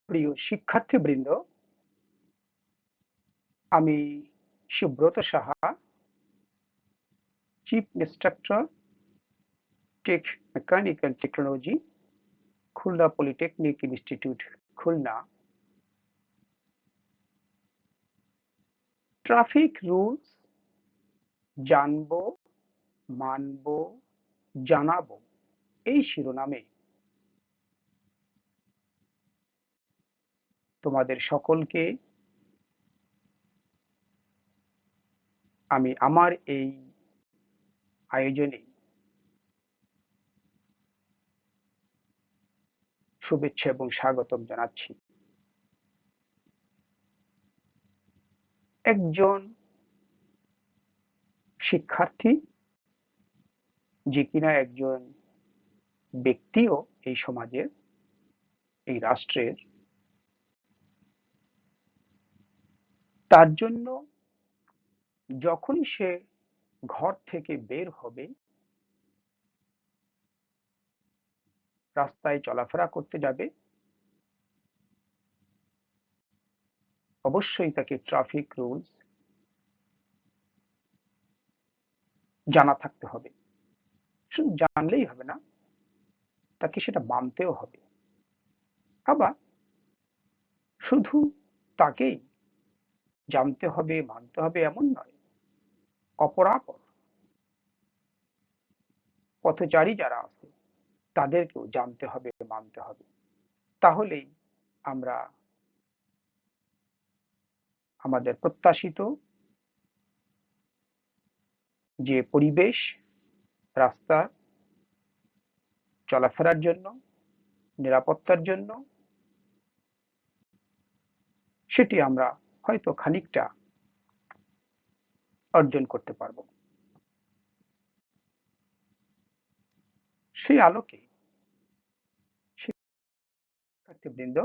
প্রিয় শিক্ষার্থীবৃন্দ, আমি Subrata Saha, chief instructor, tech mechanical technology, Khulna polytechnic institute, Khulna. Traffic rules জানবো, মানবো, জানাবো, এই শিরোনামে তোমাদের সকলকে আমি আমার এই আয়োজনে শুভেচ্ছা এবং স্বাগতম জানাচ্ছি। একজন শিক্ষার্থী, যে কিনা একজন ব্যক্তিও এই সমাজের, এই রাষ্ট্রের, তার জন্য যখনই সে ঘর থেকে বের হবে, রাস্তায় চলাফেরা করতে যাবে, অবশ্যই তাকে ট্রাফিক রুলস জানা থাকতে হবে। শুধু জানলেই হবে না, তাকে সেটা মানতেও হবে। আবার শুধু তাকেই জানতে হবে, মানতে হবে এমন নয়, অপরাপর পথচারী যারা আছে তাদেরকেও জানতে হবে, মানতে হবে। তাহলেই আমরা আমাদের প্রত্যাশিত যে পরিবেশ, রাস্তা চলাফেরার জন্য, নিরাপত্তার জন্য, সেটি আমরা হয়তো খানিকটা অর্জন করতে পারব। সেই আলোকে শিক্ষার্থীবৃন্দ,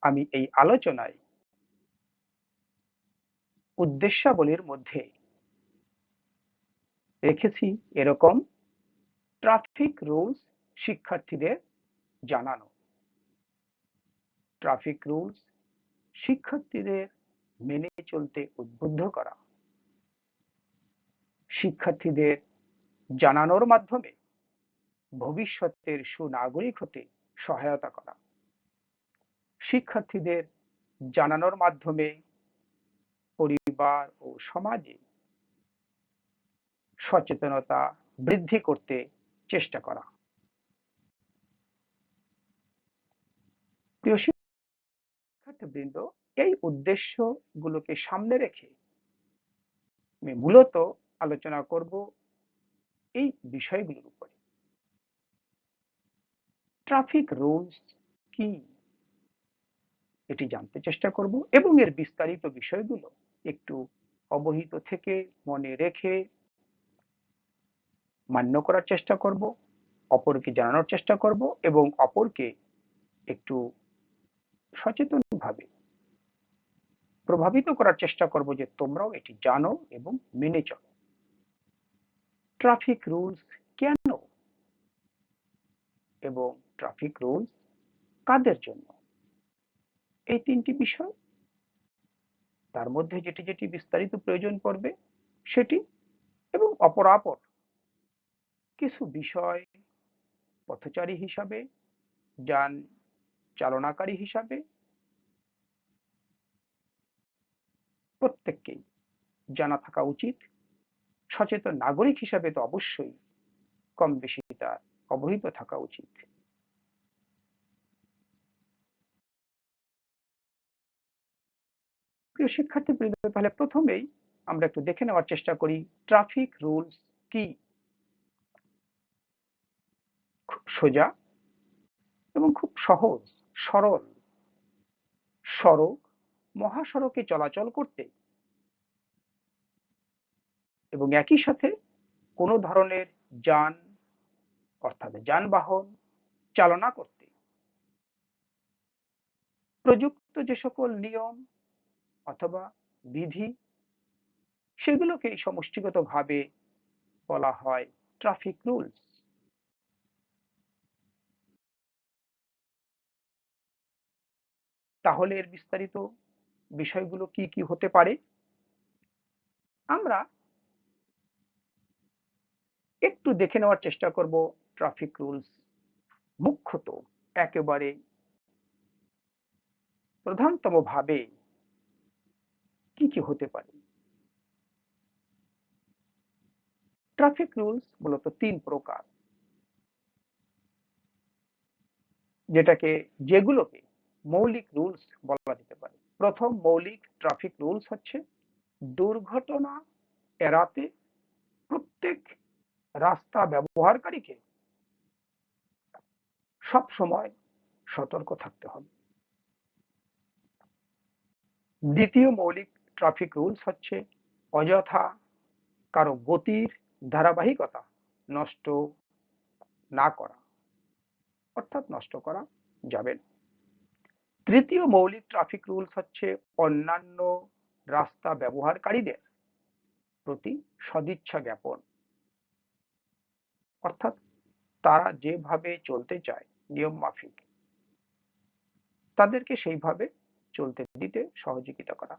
আমি এই আলোচনায় উদ্দেশ্যাবলীর মধ্যে রেখেছি এরকম: ট্রাফিক রুলস শিক্ষার্থীদের জানানো, ট্রাফিক রুলস শিক্ষার্থীদের মেনে চলতে উদ্বুদ্ধ করা, শিক্ষার্থীদের জানানোর মাধ্যমে ভবিষ্যতের সুনাগরিক হতে সহায়তা করা, শিক্ষার্থীদের জানানোর মাধ্যমে পরিবার ও সমাজে সচেতনতা বৃদ্ধি করতে চেষ্টা করা। প্রিয় শিক্ষার্থীবৃন্দ, এই উদ্দেশ্যগুলোকে সামনে রেখে আমি মূলত আলোচনা করব এই বিষয়গুলোর উপরে। ট্রাফিক রুলস কি, এটি জানতে চেষ্টা করব এবং এর বিস্তারিত বিষয়গুলো একটু অবহিত থেকে মনে রেখে মান্য করার চেষ্টা করব, অপরকে জানানোর চেষ্টা করব এবং অপরকে একটু সচেতনভাবে প্রভাবিত করার চেষ্টা করব যে তোমরাও এটি জানো এবং মেনে চলো। ট্রাফিক রুলস কেন এবং ট্রাফিক রুলস কাদের জন্য, এই তিনটি বিষয়, তার মধ্যে যেটি যেটি বিস্তারিত প্রয়োজন পড়বে সেটি, এবং অপরাপর কিছু বিষয় পথচারী হিসাবে, যান চালনাকারী হিসাবে প্রত্যেককেই জানা থাকা উচিত। সচেতন নাগরিক হিসাবে তো অবশ্যই কম বেশি তার অবহিত থাকা উচিত। প্রিয় শিক্ষার্থীবৃন্দ, তাহলে প্রথমেই আমরা একটু দেখে নেওয়ার চেষ্টা করি ট্রাফিক রুলস কি। খুব সোজা এবং খুব সহজ সরল সড়ক, মহাসড়কে চলাচল করতে এবং একই সাথে কোনো ধরনের যান অর্থাৎ যানবাহন চালনা করতে প্রযুক্ত যে সকল নিয়ম অথবা বিধি, সেগুলোকে সমষ্টিগতভাবে বলা হয় ট্রাফিক রুলস। তাহলে এর বিস্তারিত বিষয়গুলো কি কি হতে পারে? আমরা একটু দেখে নেওয়ার চেষ্টা করব ট্রাফিক রুলস মুখ্যত একেবারে প্রধানতম ভাবে কি কি হতে পারে। ট্রাফিক রুলস মূলত ৩ প্রকার, যেগুলোকে মৌলিক রুলস বলা যেতে পারে। প্রথম মৌলিক ট্রাফিক রুলস হচ্ছে দুর্ঘটনা এড়াতে প্রত্যেক রাস্তা ব্যবহারকারীকে সব সময় সতর্ক থাকতে হবে। দ্বিতীয় মৌলিক ট্রাফিক রুলস হচ্ছে অযথা কারো গতির ধারাবাহিকতা নষ্ট না করা, অর্থাৎ নষ্ট করা যাবে না। তৃতীয় মৌলিক ট্রাফিক রুলস হচ্ছে অন্যান্য রাস্তা ব্যবহারকারীদের প্রতি সদিচ্ছা জ্ঞাপন, অর্থাৎ তারা যেভাবে চলতে চায় নিয়ম মাফিক তাদেরকে সেইভাবে চলতে দিতে সহযোগিতা করা।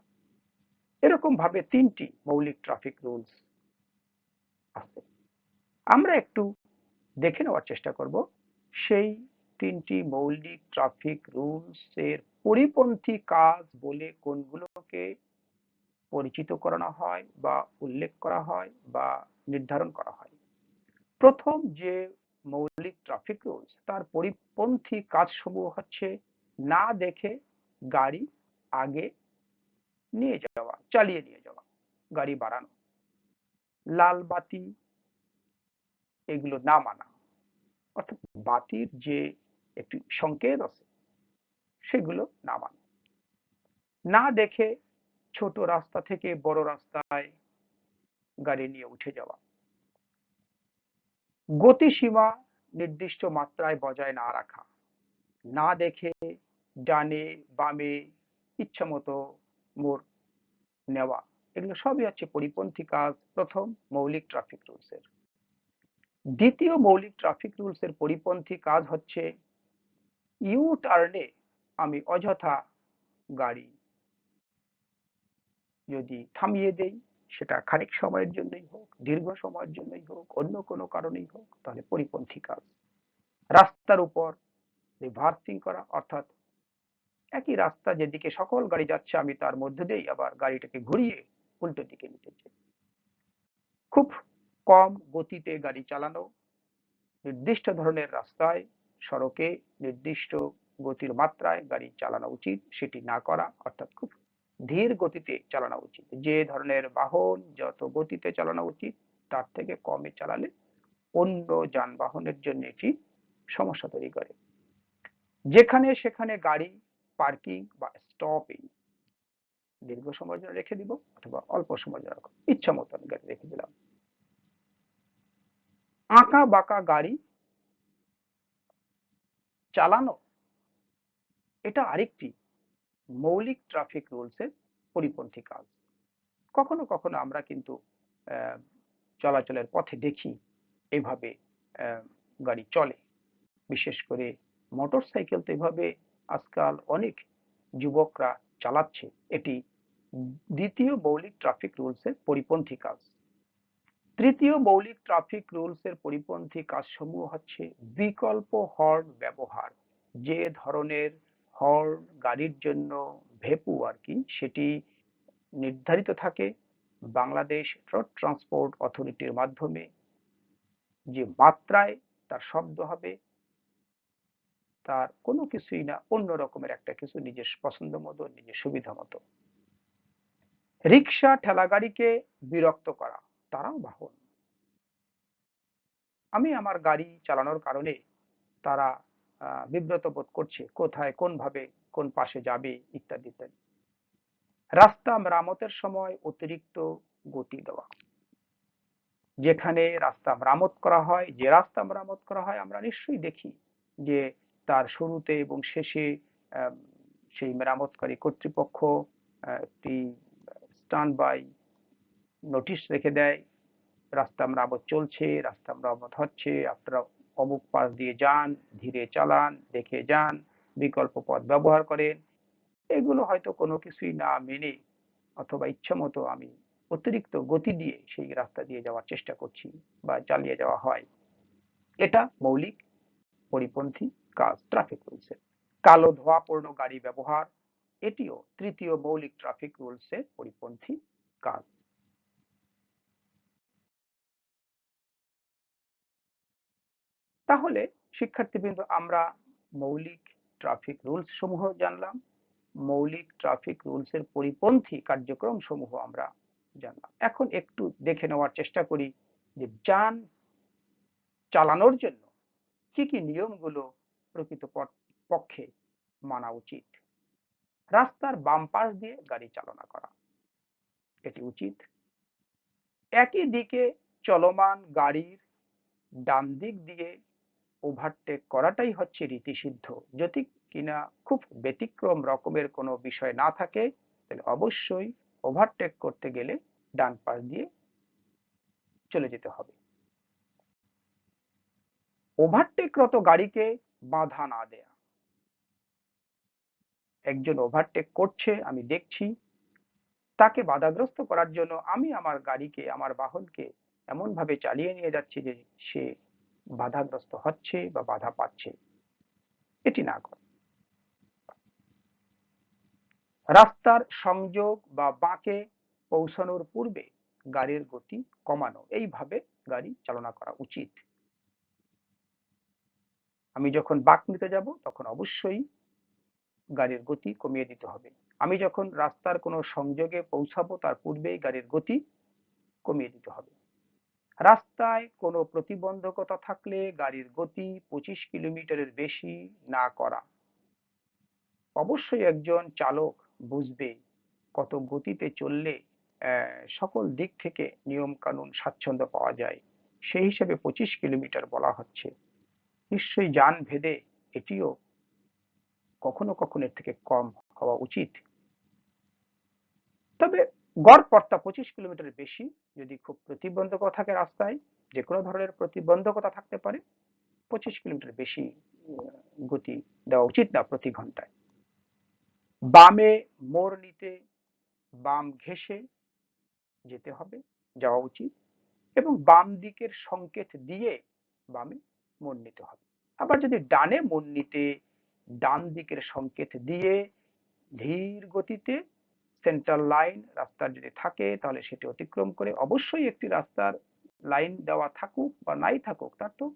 এরকম ভাবে ৩টি মৌলিক ট্রাফিক রুলস আছে। আমরা একটু দেখে নেওয়ার চেষ্টা করব সেই ৩টি মৌলিক ট্রাফিক রুলস এর পরিপন্থী কাজ বলে কোনগুলোকে পরিচিত করানো হয় বা উল্লেখ করা হয় বা নির্ধারণ করা হয়। প্রথম যে মৌলিক ট্রাফিক রুলস তার পরিপন্থী কাজসমূহ হচ্ছে না দেখে গাড়ি আগে নিয়ে যাওয়া, চালিয়ে নিয়ে যাওয়া, গাড়ি বাড়ানো, লাল বাতি এগুলো না মানা, অর্থাৎ বাতির যে একটি সংকেত আছে সেগুলো না মানা, না দেখে ছোট রাস্তা থেকে বড় রাস্তায় গাড়ি নিয়ে উঠে যাওয়া, গতিসীমা নির্দিষ্ট মাত্রায় বজায় না রাখা, না দেখে ডানে বামে ইচ্ছামতো মোড় নেওয়া, এগুলো সবই হচ্ছে পরিপন্থী কাজ প্রথম মৌলিক ট্রাফিক রুলস এর। দ্বিতীয় মৌলিক ট্রাফিক রুলস এর পরিপন্থী কাজ হচ্ছে ইউ টার্নে আমি অযথা গাড়ি যদি থামিয়ে দেই, সেটা খানিক সময়ের জন্যই হোক, দীর্ঘ সময়ের জন্যই হোক, অন্য কোনো কারণেই হোক, তাহলে পরিপন্থী কাজ। রাস্তার উপর রিভার্সিং করা, অর্থাৎ একই রাস্তা যেদিকে সকল গাড়ি যাচ্ছে আমি তার মধ্যে দিয়েই আবার গাড়িটাকে ঘুরিয়ে উল্টো দিকে নিতে চাই। খুব কম গতিতে গাড়ি চালানো, নির্দিষ্ট ধরনের রাস্তায় সড়কে নির্দিষ্ট গতির মাত্রায় গাড়ি চালানো উচিত, সেটি না করা, অর্থাৎ খুব ধীর গতিতে চালানো উচিত। যে ধরনের বাহন যত গতিতে চালানো উচিত তার থেকে কমে চালালে অন্য যানবাহনের জন্য এটি সমস্যা তৈরি করে। যেখানে সেখানে গাড়ি পার্কিং বা স্টপিং দীর্ঘ সময়ের জন্য রেখে দিব অথবা অল্প সময়ের জন্য ইচ্ছা মতন গাড়ি রেখে দিলাম। আঁকা বাঁকা গাড়ি চালানো এটা আরেকটি মৌলিক ট্রাফিক রুলসের পরিপন্থী কাজ। কখনো কখনো আমরা কিন্তু চলাচলের পথে দেখি এভাবে গাড়ি চলে, বিশেষ করে মোটর সাইকেল তো এভাবে আজকাল অনেক যুবকরা চালাচ্ছে, এটি দ্বিতীয় মৌলিক ট্রাফিক রুলসের পরিপন্থী কাজ। তৃতীয় মৌলিক ট্রাফিক রুলসের পরিপন্থী কাজসমূহ হচ্ছে বিকল্প হর্ন ব্যবহার। যে ধরনের হর্ন গাড়ির জন্য ভেপু আর কি সেটি নির্ধারিত থাকে বাংলাদেশ রোড ট্রান্সপোর্ট অথরিটির মাধ্যমে, যে মাত্রায় তার শব্দ হবে তার কোনো কিছুই না, অন্য রকমের একটা কিছু নিজের পছন্দ মতো নিজের সুবিধা মতো। রিক্সা ঠেলা গাড়িকে বিরক্ত করা, তারাও বাহন, আমি আমার গাড়ি চালানোর কারণে তারা বিব্রত বোধ করছে, কোথায় কোন ভাবে কোন পাশে যাবে ইত্যাদি ইত্যাদি। রাস্তা মেরামতের সময় অতিরিক্ত গতি দেওয়া, যেখানে রাস্তা মেরামত করা হয়, যে রাস্তা মেরামত করা হয় আমরা নিশ্চয়ই দেখি যে তার শুরুতে এবং শেষে সেই মেরামতকারী কর্তৃপক্ষ একটি স্ট্যান্ড বাই নোটিশ রেখে দেয়, রাস্তা মেরামত চলছে, রাস্তা মেরামত হচ্ছে, আপনারা অমুক পাশ দিয়ে যান, ধীরে চালান, দেখে যান, বিকল্প পথ ব্যবহার করেন। এগুলো হয়তো কোনো কিছুই না মেনে অথবা ইচ্ছামতো আমি অতিরিক্ত গতি দিয়ে সেই রাস্তা দিয়ে যাওয়ার চেষ্টা করছি বা চালিয়ে যাওয়া হয়, এটা মৌলিক পরিপন্থী কাজ ট্রাফিক রুলসের। কালো ধোঁয়াপূর্ণ গাড়ি ব্যবহার, এটিও তৃতীয় মৌলিক ট্রাফিক রুলসের পরিপন্থী কাজ। তাহলে শিক্ষার্থীবৃন্দ, আমরা মৌলিক ট্রাফিক রুলস সমূহ জানলাম, মৌলিক ট্রাফিক রুলসের পরিপন্থী কার্যক্রম সমূহ আমরা জানলাম। এখন একটু দেখে নেওয়ার চেষ্টা করি যে যান চালানোর জন্য কি কি নিয়মগুলো প্রকৃত পক্ষে মানা উচিত। রাস্তার বাম পাশ দিয়ে গাড়ি চালনা করা, এটি উচিত। একই দিকে চলমান গাড়ির ডান দিক দিয়ে ওভারটেক করাটাই হচ্ছে রীতিসিদ্ধ। যদি কিনা খুব ব্যতিক্রম রকমের কোনো বিষয় না থাকে, তাহলে অবশ্যই ওভারটেক করতে গেলে ডান পাশ দিয়ে চলে যেতে হবে। ওভারটেকরত গাড়িকে বাধা না দেয়া। একজন ওভারটেক করছে, আমি দেখছি, তাকে বাধাগ্রস্ত করার জন্য আমি আমার গাড়িকে, আমার বাহনকে এমন ভাবে চালিয়ে নিয়ে যাচ্ছি যে সে বাধাগ্রস্ত হচ্ছে বা বাধা পাচ্ছে, এটি না করা। রাস্তার সংযোগ বা বাঁকে পৌঁছানোর পূর্বে গাড়ির গতি কমানো, এইভাবে গাড়ি চালনা করা উচিত। আমি যখন বাঁক নিতে যাব তখন অবশ্যই গাড়ির গতি কমিয়ে দিতে হবে। আমি যখন রাস্তার কোনো সংযোগে পৌঁছাবো তার পূর্বেই গাড়ির গতি কমিয়ে দিতে হবে। রাস্তায় কোনো প্রতিবন্ধকতা থাকলে গাড়ির গতি 25 কিলোমিটারের বেশি না করা। অবশ্যই একজন চালক বুঝবে কত গতিতে চললে সকল দিক থেকে নিয়ম কানুন স্বাচ্ছন্দ্য পাওয়া যায়, সেই হিসেবে 25 কিলোমিটার বলা হচ্ছে। নিশ্চয়ই যান ভেদে এটিও কখনো কখনো এর থেকে কম হওয়া উচিত। তবে গড় পড়তা 25 কিলোমিটারের বেশি, যদি খুব প্রতিবন্ধকতা থাকে রাস্তায়, যে কোনো ধরনের প্রতিবন্ধকতা থাকতে পারে, 25 কিলোমিটার বেশি গতি দেওয়া উচিত না প্রতি ঘন্টায়। বামে মোড় নিতে বাম ঘেঁষে যেতে হবে, যাওয়া উচিত, এবং বাম দিকের সংকেত দিয়ে বামে মোড় নিতে হবে। আবার যদি ডানে মোড় নিতে ডান দিকের সংকেত দিয়ে ধীর গতিতে সেন্টার লাইন রাস্তার যদি থাকে তাহলে সেটি অতিক্রম করে, অবশ্যই একটি রাস্তার লাইন দেওয়া থাকুক বা নাই থাকুক, তার তো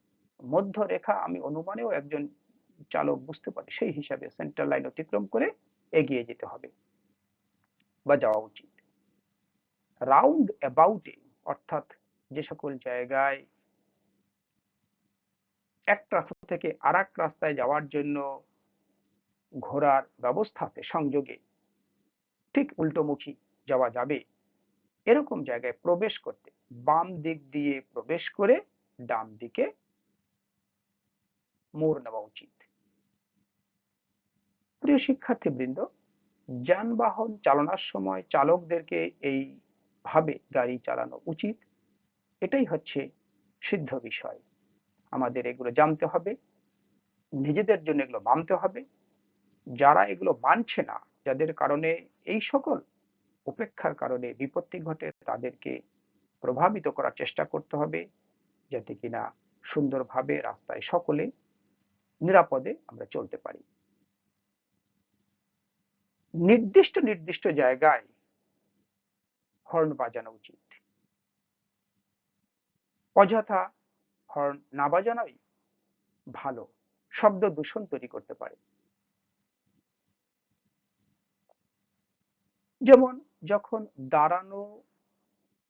মধ্য রেখা আমি অনুমানেও একজন চালক বুঝতে পারে, সেই হিসাবে সেন্টার লাইন অতিক্রম করে এগিয়ে যেতে হবে বা যাওয়া উচিত। রাউন্ড অ্যাবাউটে, অর্থাৎ যে সকল জায়গায় এক রাস্তা থেকে আর এক রাস্তায় যাওয়ার জন্য ঘোড়ার ব্যবস্থা আছে সংযোগে, ঠিক উল্টোমুখী যাওয়া যাবে, এরকম জায়গায় প্রবেশ করতে বাম দিক দিয়ে প্রবেশ করে ডান দিকে মোড় নেওয়া উচিত। প্রিয় শিক্ষার্থীবৃন্দ, যানবাহন চালানোর সময় চালকদেরকে এইভাবে গাড়ি চালানো উচিত, এটাই হচ্ছে সিদ্ধ বিষয়। আমাদের এগুলো জানতে হবে, নিজেদের জন্য এগুলো মানতে হবে। যারা এগুলো মানছে না, যাদের কারণে এই সকল উপেক্ষার কারণে বিপত্তি ঘটে, তাদেরকে প্রভাবিত করার চেষ্টা করতে হবে, যাতে কিনা সুন্দরভাবে রাস্তায় সকলে নিরাপদে আমরা চলতে পারি। নির্দিষ্ট নির্দিষ্ট জায়গায় হর্ন বাজানো উচিত। অযথা হর্ন না বাজানোই ভালো, শব্দ দূষণ তৈরি করতে পারে। যেমন যখন দাঁড়ানো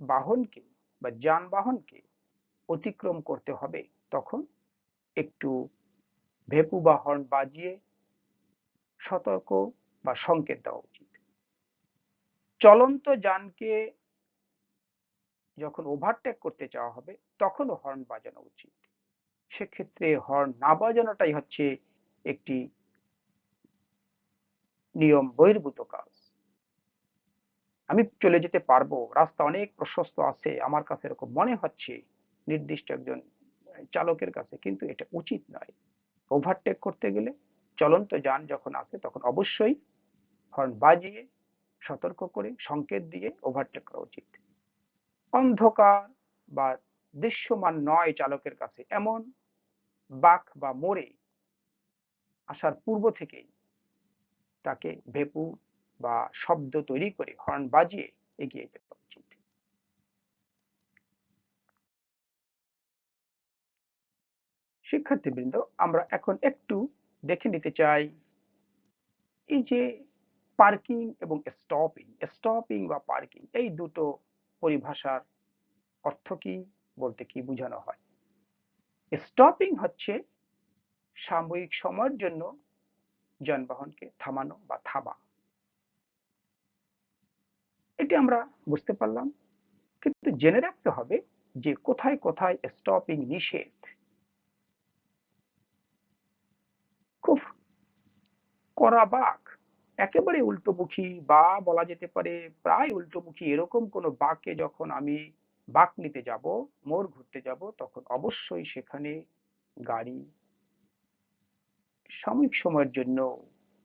বাহনকে বা যানবাহনকে অতিক্রম করতে হবে, তখন একটু ভেপু বা হর্ন বাজিয়ে সতর্ক বা সংকেত দেওয়া উচিত। চলন্ত যানকে যখন ওভারটেক করতে চাওয়া হবে তখনও হর্ন বাজানো উচিত। সেক্ষেত্রে হর্ন না বাজানোটাই হচ্ছে একটি নিয়ম বহির্ভূত কাজ। আমি চলে যেতে পারবো, রাস্তা অনেক প্রশস্ত আছে, আমার কাছে এরকম মনে হচ্ছে নির্দিষ্ট একজন চালকের কাছে, কিন্তু এটা উচিত নয়। ওভারটেক করতে গেলে চলন্ত যান যখন আছে তখন অবশ্যই হর্ন বাজিয়ে সতর্ক করে সংকেত দিয়ে ওভারটেক করা উচিত। অন্ধকার বা দৃশ্যমান নয় চালকের কাছে এমন বাঁক বা মোড়ে আসার পূর্ব থেকেই তাকে ভেপু বা শব্দ তৈরি করে হর্ন বাজিয়ে এগিয়ে যেতে উচিত। শিক্ষার্থীবৃন্দ, আমরা এখন একটু দেখে নিতে চাই এই যে পার্কিং এবং স্টপিং, স্টপিং বা পার্কিং এই দুটো পরিভাষার অর্থ কি, বলতে কি বোঝানো হয়। স্টপিং হচ্ছে সাময়িক সময়ের জন্য যানবাহনকে থামানো বা থামা, এটি আমরা বুঝতে পারলাম। কিন্তু জেনে রাখতে হবে যে কোথায় কোথায় স্টপিং নিষেধ। খুব কড়া বাঁক, একেবারে উল্টোমুখী বা বলা যেতে পারে প্রায় উল্টোমুখী এরকম কোনো বাঁকে যখন আমি বাঁক নিতে যাব, মোড় ঘুরতে যাব, তখন অবশ্যই সেখানে গাড়ি সাময়িক সময়ের জন্য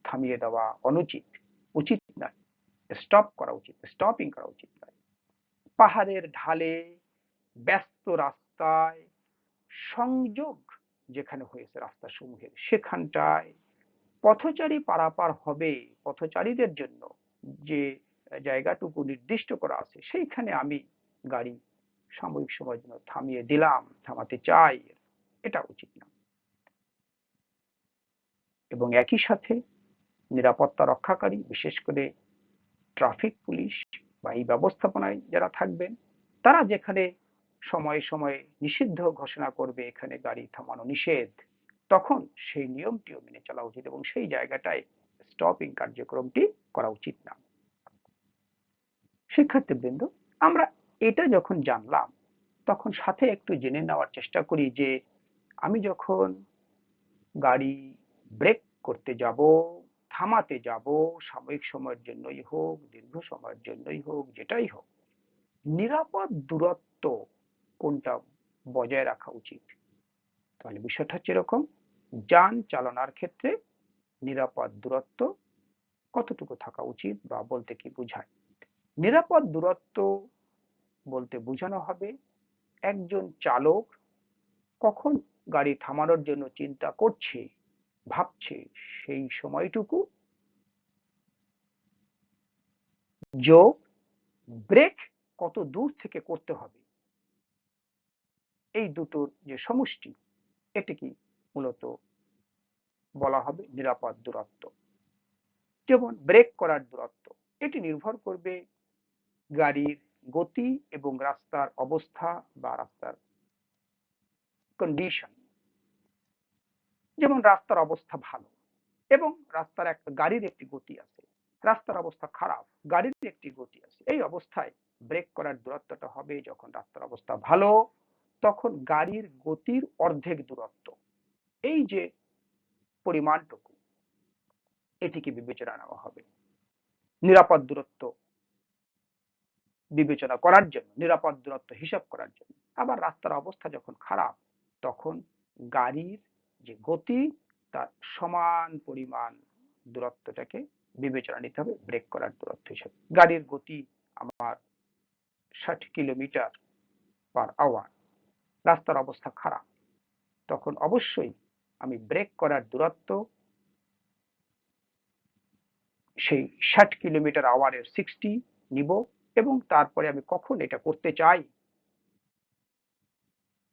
থামিয়ে দেওয়া অনুচিত, উচিত নয়। স্টপ করা উচিত, স্টপিং করা উচিত নয়। পাহাড়ের ঢালে, ব্যস্ত রাস্তায়, সংযোগ যেখানে হয়েছে রাস্তা সমূহের সেখানটায় পথচারী পারাপার হবে, পথচারীদের জন্য যে জায়গাটুকু নির্দিষ্ট করা আছে সেইখানে আমি গাড়ি সাময়িক সময়ের জন্য থামিয়ে দিলাম, থামাতে চাই, এটা উচিত না। এবং একই সাথে নিরাপত্তা রক্ষাকারী, বিশেষ করে ট্রাফিক পুলিশ বা এই ব্যবস্থাপনায় যারা থাকবেন, তারা যেখানে সময়ে সময়ে নিষিদ্ধ ঘোষণা করবে এখানে গাড়ি থামানো নিষেধ, তখন সেই নিয়মটিও মেনে চলা উচিত এবং সেই জায়গাটায় স্টপিং কার্যক্রমটি করা উচিত না। শিক্ষার্থীবৃন্দ, আমরা এটা যখন জানলাম তখন সাথে একটু জেনে নেওয়ার চেষ্টা করি যে আমি যখন গাড়ি ব্রেক করতে যাব, থামাতে যাব, সাময়িক সময়ের জন্যই হোক, দীর্ঘ সময়ের জন্যই হোক, যেটাই হোক, নিরাপদ দূরত্ব কোনটা বজায় রাখা উচিত। তাহলে বিষয়টা হচ্ছে এরকম, যান চালানোর ক্ষেত্রে নিরাপদ দূরত্ব কতটুকু থাকা উচিত বা বলতে কি বোঝায়। নিরাপদ দূরত্ব বলতে বোঝানো হবে একজন চালক কখন গাড়ি থামানোর জন্য চিন্তা করছে, ভাবছে, সেই সময়টুকু যোগ ব্রেক কত দূর থেকে করতে হবে, এই দুটোর যে সমষ্টি এটিকে মূলত বলা হবে নিরাপদ দূরত্ব। যেমন ব্রেক করার দূরত্ব, এটি নির্ভর করবে গাড়ির গতি এবং রাস্তার অবস্থা বা রাস্তার কন্ডিশন। যেমন রাস্তার অবস্থা ভালো এবং রাস্তার একটা গাড়ির একটি গতি আছে, রাস্তার অবস্থা খারাপ, গাড়ির একটি গতি আছে, এই অবস্থায় ব্রেক করার দূরত্বটা হবে যখন রাস্তার অবস্থা ভালো তখন গাড়ির গতির অর্ধেক দূরত্ব, এই যে পরিমাণটুকু এটিকে বিবেচনা নেওয়া হবে নিরাপদ দূরত্ব বিবেচনা করার জন্য, নিরাপদ দূরত্ব হিসাব করার জন্য। আবার রাস্তার অবস্থা যখন খারাপ তখন গাড়ির যে গতি তার সমান পরিমাণ দূরত্বটাকে বিবেচনা নিতে হবে ব্রেক করার দূরত্ব হিসেবে। গাড়ির গতি আমার 60 কিলোমিটার পার আওয়ার, রাস্তার অবস্থা খারাপ, তখন অবশ্যই আমি ব্রেক করার দূরত্ব সেই 60 কিলোমিটার আওয়ারের 60 নিব এবং তারপরে আমি কখন এটা করতে চাই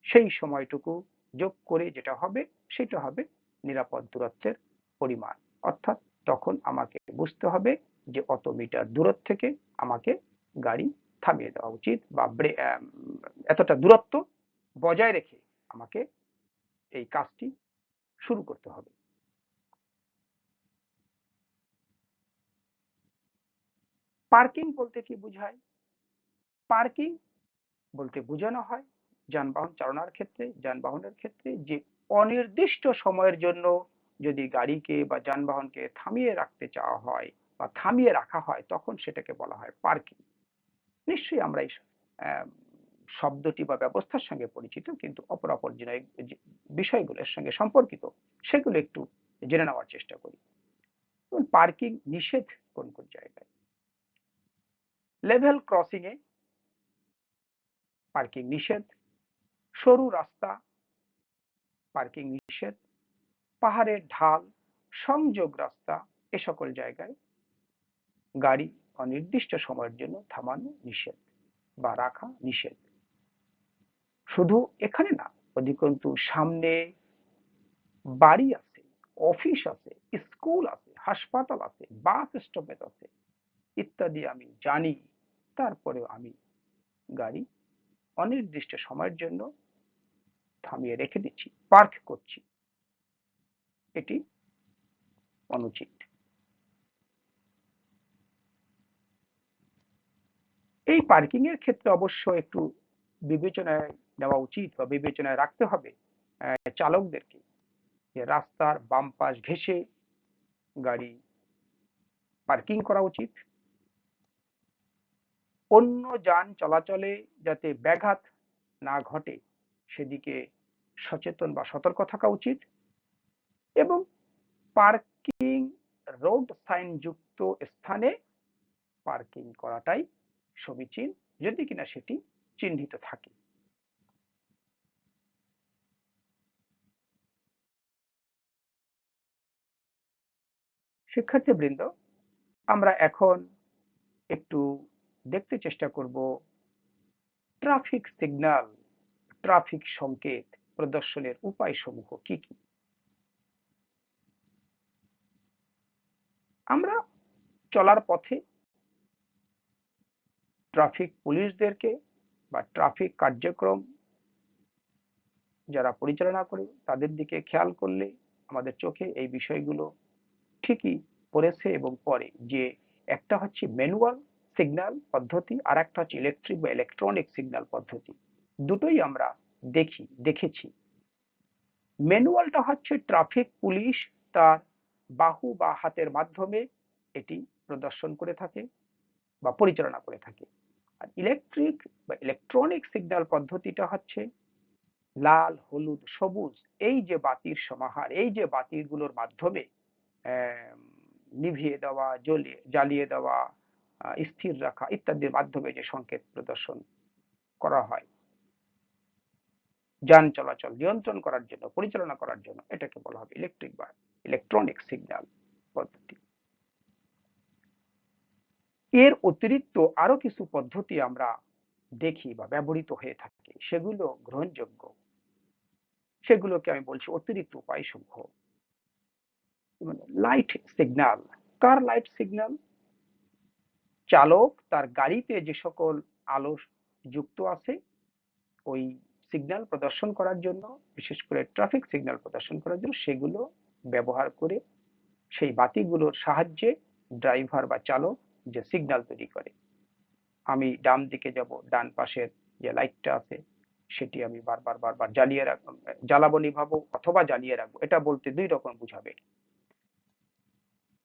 সেই সময়টুকু যোগ করে যেটা হবে সেটা হবে নিরাপদ দূরত্বের পরিমাণ। অর্থাৎ তখন আমাকে বুঝতে হবে যে অত মিটার দূরত্ব থেকে আমাকে গাড়ি থামিয়ে দেওয়া উচিত বা এতটা দূরত্ব বজায় রেখে আমাকে এই কাজটি শুরু করতে হবে। পার্কিং বলতে কি বোঝায়? পার্কিং বলতে বোঝানো হয় যানবাহন চালানোর ক্ষেত্রে, যানবাহনের ক্ষেত্রে যে অনির্দিষ্ট সময়ের জন্য যদি গাড়িকে বা যানবাহনকে থামিয়ে রাখতে চাওয়া হয় বা থামিয়ে রাখা হয় তখন সেটাকে বলা হয় পার্কিং। নিশ্চয়ই আমরা এই শব্দটি বা ব্যবস্থার সঙ্গে পরিচিত, কিন্তু অপর অপর যে বিষয়গুলোর সঙ্গে সম্পর্কিত সেগুলো একটু জেনে নেওয়ার চেষ্টা করি। পার্কিং নিষেধ কোন কোন জায়গায়? লেভেল ক্রসিং এ পার্কিং নিষেধ, সরু রাস্তা পার্কিং নিষেধ, পাহাড়ের ঢাল, সংযোগ রাস্তা এ সকল জায়গায় গাড়ি অনির্দিষ্ট সময়ের জন্য থামানো নিষেধ বা রাখা নিষেধ। শুধু এখানে না, অধিকন্তু সামনে বাড়ি আছে, অফিস আছে, স্কুল আছে, হাসপাতাল আছে, বাস স্টপেজ আছে ইত্যাদি আমি জানি, তারপরেও আমি গাড়ি অনির্দিষ্ট সময়ের জন্য থামিয়ে রেখে দিচ্ছি, পার্ক করছি, এটি অনুচিত। এই পার্কিং এর ক্ষেত্রে অবশ্য একটু বিবেচনায় নেওয়া উচিত বা বিবেচনায় রাখতে হবে চালকদেরকে, যে রাস্তার বাম পাশ ঘেঁষে গাড়ি পার্কিং করা উচিত, অন্য যান চলাচলে যাতে ব্যাঘাত না ঘটে সেদিকে সচেতন বা সতর্ক থাকা উচিত, এবং পার্কিং রোড সাইন যুক্ত স্থানে পার্কিং করাটাই সমীচীন, যদি কিনা সেটি চিহ্নিত থাকে। শিক্ষার্থীবৃন্দ, আমরা এখন একটু দেখতে চেষ্টা করব ট্রাফিক সিগন্যাল, ট্রাফিক সংকেত প্রদর্শনের উপায়সমূহ কি কি। আমরা চলার পথে ট্রাফিক পুলিশদেরকে বা ট্রাফিক কার্যক্রম যারা পরিচালনা করে তাদের দিকে খেয়াল করলে আমাদের চোখে এই বিষয়গুলো ঠিকই পড়েছে এবং পড়ে, যে একটা হচ্ছে ম্যানুয়াল সিগন্যাল পদ্ধতি, আর একটা হচ্ছে ইলেকট্রিক বা ইলেকট্রনিক সিগন্যাল পদ্ধতি। দুটোই আমরা দেখেছি। ম্যানুয়ালটা হচ্ছে ট্রাফিক পুলিশ তার বাহু বা হাতের মাধ্যমে এটি প্রদর্শন করে থাকে বা পরিচালনা করে থাকে। আর ইলেকট্রিক বা ইলেকট্রনিক সিগন্যাল পদ্ধতিটা হচ্ছে লাল, হলুদ, সবুজ এই যে বাতির সমাহার, এই যে বাতিগুলোর মাধ্যমে নিভিয়ে দেওয়া, জ্বালিয়ে দেওয়া, স্থির রাখা ইত্যাদির মাধ্যমে যে সংকেত প্রদর্শন করা হয় যান চলাচল নিয়ন্ত্রণ করার জন্য, পরিচালনা করার জন্য, এটাকে বলা হবে ইলেকট্রিক বা ইলেকট্রনিক সিগন্যাল পদ্ধতি। এর অতিরিক্ত আরো কিছু পদ্ধতি আমরা দেখি বা ব্যবহৃত হয়ে থাকে, সেগুলো গ্রহণযোগ্য, সেগুলোকে আমি বলছি অতিরিক্ত উপায় সমূহ। লাইট সিগন্যাল, কার লাইট সিগন্যাল? চালক তার গাড়িতে যে সকল আলো যুক্ত আছে ওই সিগন্যাল প্রদর্শন করার জন্য, বিশেষ করে ট্রাফিক সিগন্যাল প্রদর্শন করার জন্য সেগুলো ব্যবহার করে সেই বাতিগুলোর সাহায্যে ড্রাইভার বা চালক যে সিগন্যাল তৈরি করে, আমি ডান দিকে যাব, ডান পাশের যে লাইটটা আছে সেটি আমি বারবার বারবার জ্বালাবো, নিভাবো অথবা জ্বালিয়ে রাখবো, এটা বলতে দুই রকম বুঝাবে।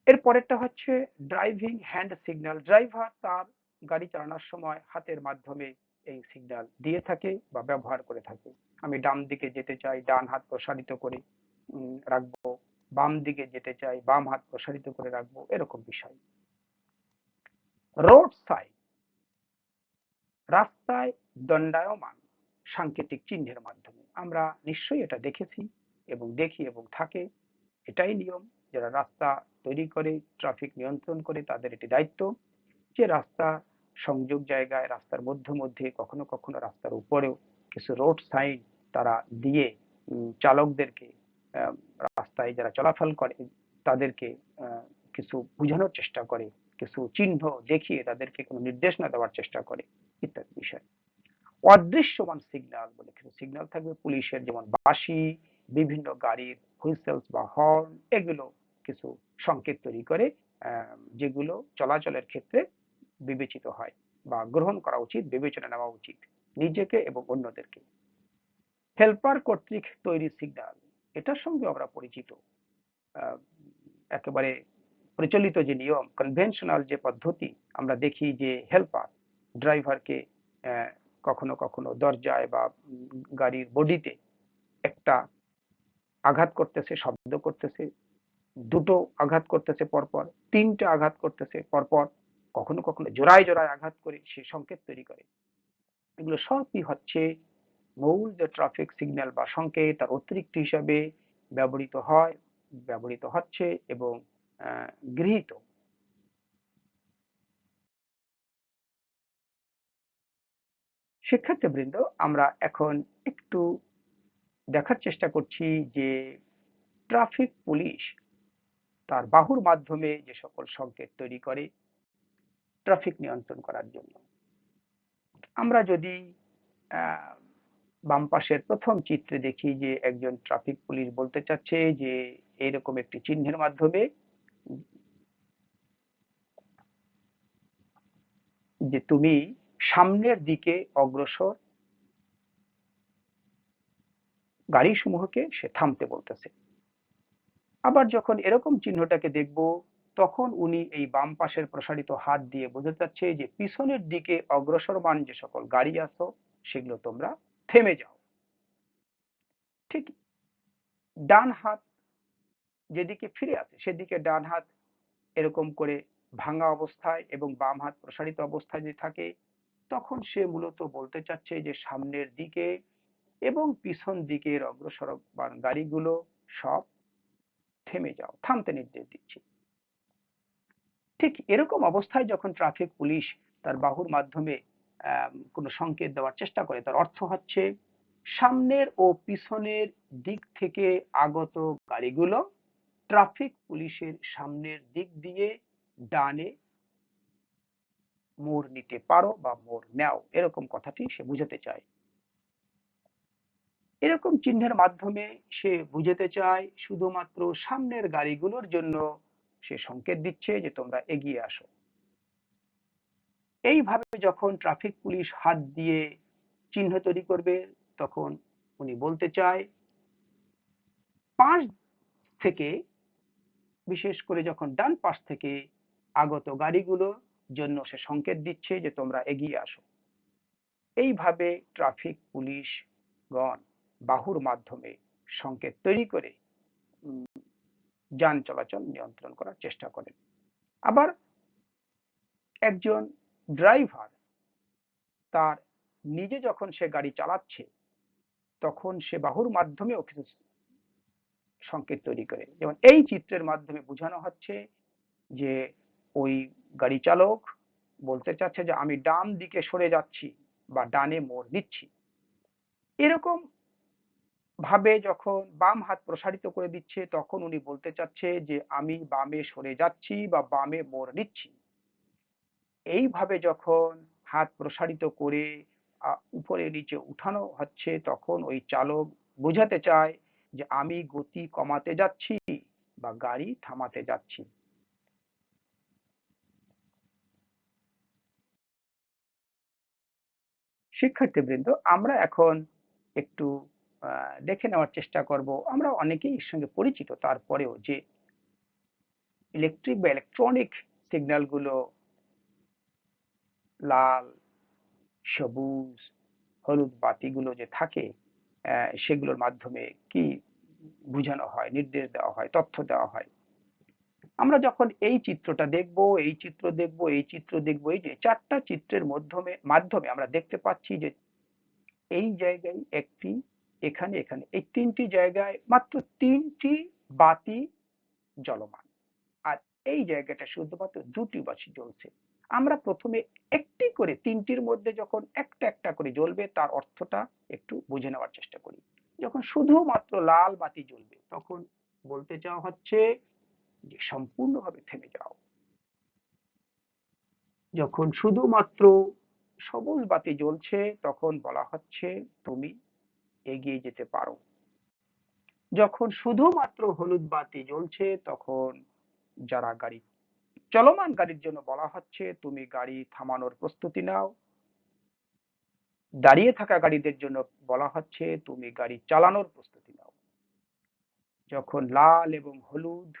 এর পরেরটা হচ্ছে ড্রাইভিং হ্যান্ড সিগন্যাল, ড্রাইভার তার গাড়ি চালানোর সময় হাতের মাধ্যমে এই সিগন্যাল দিয়ে থাকে বা ব্যবহার করে থাকে, আমি ডান দিকে যেতে চাই ডান হাত প্রসারিত করে রাখবো, বাম দিকে যেতে চাই বাম হাত প্রসারিত করে রাখবো, এরকম বিষয়। রোড সাইড, রাস্তায় দণ্ডায়মান সাংকেতিক চিহ্নের মাধ্যমে, আমরা নিশ্চয়ই এটা দেখেছি এবং দেখি এবং থাকে, এটাই নিয়ম। যারা রাস্তা তৈরি করে, ট্রাফিক নিয়ন্ত্রণ করে, তাদের এটি দায়িত্ব যে রাস্তা সংযোগ জায়গায়, রাস্তার মধ্যে মধ্যে, কখনো কখনো রাস্তার উপরেও কিছু রোড সাইন তারা দিয়ে চালকদেরকে, রাস্তায় যারা চলাচল করে তাদেরকে কিছু বোঝানোর চেষ্টা করে, কিছু চিহ্ন দেখিয়ে তাদেরকে কোনো নির্দেশনা দেওয়ার চেষ্টা করে ইত্যাদি বিষয়। অদৃশ্যমান সিগন্যাল বলে কিছু সিগন্যাল থাকবে পুলিশের, যেমন বাঁশি, বিভিন্ন গাড়ির হুইসেলস বা হর্ন, এগুলো কিছু সংকেত তৈরি করে যেগুলো চলাচলের ক্ষেত্রে বিবেচিত হয় বা গ্রহণ করা উচিত, বিবেচনা নেওয়া উচিত নিজেকে এবং অন্যদেরকে। হেল্পার কর্তৃক তৈরি সিগন্যাল, এটার সঙ্গে আমরা পরিচিত, একেবারে প্রচলিত যে নিয়ম, কনভেনশনাল যে পদ্ধতি, আমরা দেখি যে হেল্পার ড্রাইভারকে কখনো কখনো দরজায় বা গাড়ির বডিতে একটা আঘাত করতেছে, শব্দ করতেছে, দুটো আঘাত করতেছে পরপর, তিনটে আঘাত করতেছে পরপর, কখনো কখনো জোড়ায় জোড়ায় আঘাত করে সে সংকেত তৈরি করে। এগুলো সবই হচ্ছে মূল যে ট্রাফিক সিগন্যাল বা সংকেত তার অতিরিক্ত হিসাবে ব্যবহৃত হয়, ব্যবহৃত হচ্ছে এবং গৃহীত। শিক্ষার্থীবৃন্দ, আমরা এখন একটু দেখার চেষ্টা করছি যে ট্রাফিক পুলিশ তার বাহুর মাধ্যমে যে সকল সংকেত তৈরি করে ট্রাফিক নিয়ন্ত্রণ করার জন্য। আমরা যদি আহ, বাম পাশের প্রথম চিত্রে দেখি যে একজন ট্রাফিক পুলিশ বলতে চাচ্ছে যে এরকম একটি চিহ্নের মাধ্যমে যে তুমি সামনের দিকে অগ্রসর, গাড়ি সমূহকে সে থামতে বলতেছে। আবার যখন এরকম চিহ্নটাকে দেখব তখন উনি এই বাম পাশের প্রসারিত হাত দিয়ে বোঝাতে চাচ্ছে যে পিছনের দিকে অগ্রসরমান যে সকল গাড়ি আছো সেগুলো তোমরা থেমে যাও। ঠিক ডান হাত যেদিকে ফিরে আছে সেদিকে ডান হাত এরকম করে ভাঙা অবস্থায় এবং বাম হাত প্রসারিত অবস্থায় যদি থাকে তখন সে মূলত বলতে চাচ্ছে যে সামনের দিকে এবং পিছন দিকের অগ্রসরমান গাড়িগুলো সব থেমে যাও, থামতে নির্দেশ দিচ্ছি। ঠিক এরকম অবস্থায় যখন ট্রাফিক পুলিশ তার বাহুর মাধ্যমে কোনো সংকেত দেওয়ার চেষ্টা করে তার অর্থ হচ্ছে সামনের ও পিছনের দিক থেকে আগত গাড়িগুলো ট্রাফিক পুলিশের সামনের দিক দিয়ে ডানে মোড় নিতে পারো বা মোড় নাও, এরকম কথাটি সে বুঝাতে চায়। এরকম চিহ্নের মাধ্যমে সে বুঝাতে চায় শুধুমাত্র সামনের গাড়িগুলোর জন্য সে সংকেত দিচ্ছে যে তোমরা এগিয়ে আসো। এইভাবে যখন ট্রাফিক পুলিশ হাত দিয়ে চিহ্ন তৈরি করবে তখন উনি বলতে চায় পাশ থেকে, বিশেষ করে যখন ডান পাশ থেকে আগত গাড়িগুলোর জন্য সে সংকেত দিচ্ছে যে তোমরা এগিয়ে আসো। এইভাবে ট্রাফিক পুলিশগণ বাহুর মাধ্যমে সংকেত তৈরি করে যান চলাচল নিয়ন্ত্রণ করার চেষ্টা করেন। আবার একজন ড্রাইভার তার নিজে যখন সে গাড়ি চালাচ্ছে তখন সে বাহুর মাধ্যমেও কিছু সংকেত তৈরি করে। যেমন এই চিত্রের মাধ্যমে বোঝানো হচ্ছে যে ওই গাড়ি চালক বলতে চাচ্ছে যে আমি ডান দিকে সরে যাচ্ছি বা ডানে মোড় নিচ্ছি। এরকম ভাবে যখন বাম হাত প্রসারিত করে দিচ্ছে তখন উনি বলতে চাচ্ছে যে আমি বামে সরে যাচ্ছি বা বামে মোড় নিচ্ছি। এইভাবে যখন হাত প্রসারিত করে উপরে নিচে উঠানো হচ্ছে তখন ওই চালক বোঝাতে চায় যে আমি গতি কমাতে যাচ্ছি বা গাড়ি থামাতে যাচ্ছি। শিক্ষার্থীবৃন্দ, আমরা এখন একটু দেখে নেওয়ার চেষ্টা করব, আমরা অনেকেই এর সঙ্গে পরিচিত তারপরেও যে ইলেকট্রিক বা ইলেকট্রনিক সিগন্যাল গুলো লাল, সবুজ, হলুদ বাতিগুলো যে থাকে সেগুলোর মাধ্যমে কি বোঝানো হয়, নির্দেশ দেওয়া হয়, তথ্য দেওয়া হয়। আমরা যখন এই চিত্রটা দেখব, এই চিত্র দেখব, এই চিত্র দেখব, এই যে চারটা চিত্রের মাধ্যমে আমরা দেখতে পাচ্ছি যে এই জায়গায় একটি, এখানে এখানে এই তিনটি জায়গায় মাত্র তিনটি বাতি জ্বলমান, আর এই জায়গাটা শুধুমাত্র দুটি বাতি জ্বলছে। আমরা প্রথমে একটি করে তিনটির মধ্যে যখন একটা একটা করে জ্বলবে তার অর্থটা একটু বুঝে নেওয়ার চেষ্টা করি। যখন শুধুমাত্র লাল বাতি জ্বলবে তখন বলতে চাওয়া হচ্ছে যে সম্পূর্ণভাবে থেমে যাও। যখন শুধুমাত্র সবুজ বাতি জ্বলছে তখন বলা হচ্ছে তুমি এগিয়ে যেতে পারো। যখন শুধুমাত্র হলুদ বাতি জ্বলছে তখন যারা গাড়ি চলমান গাড়ির জন্য বলা হচ্ছে তুমি গাড়ি থামানোর প্রস্তুতি নাও। দাঁড়িয়ে থাকা গাড়িদের জন্য বলা হচ্ছে তুমি গাড়ি চালানোর প্রস্তুতি নাও। যখন লাল এবং হলুদ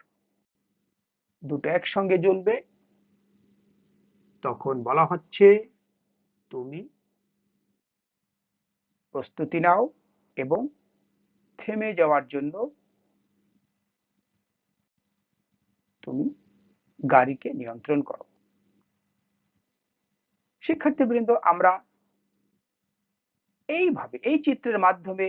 দুটো একসঙ্গে জ্বলবে তখন বলা হচ্ছে তুমি প্রস্তুতি নাও, এবং থেমে যাওয়ার জন্য তুমি গাড়িকে নিয়ন্ত্রণ করো। শিক্ষার্থীবৃন্দ, আমরা এইভাবে এই চিত্রের মাধ্যমে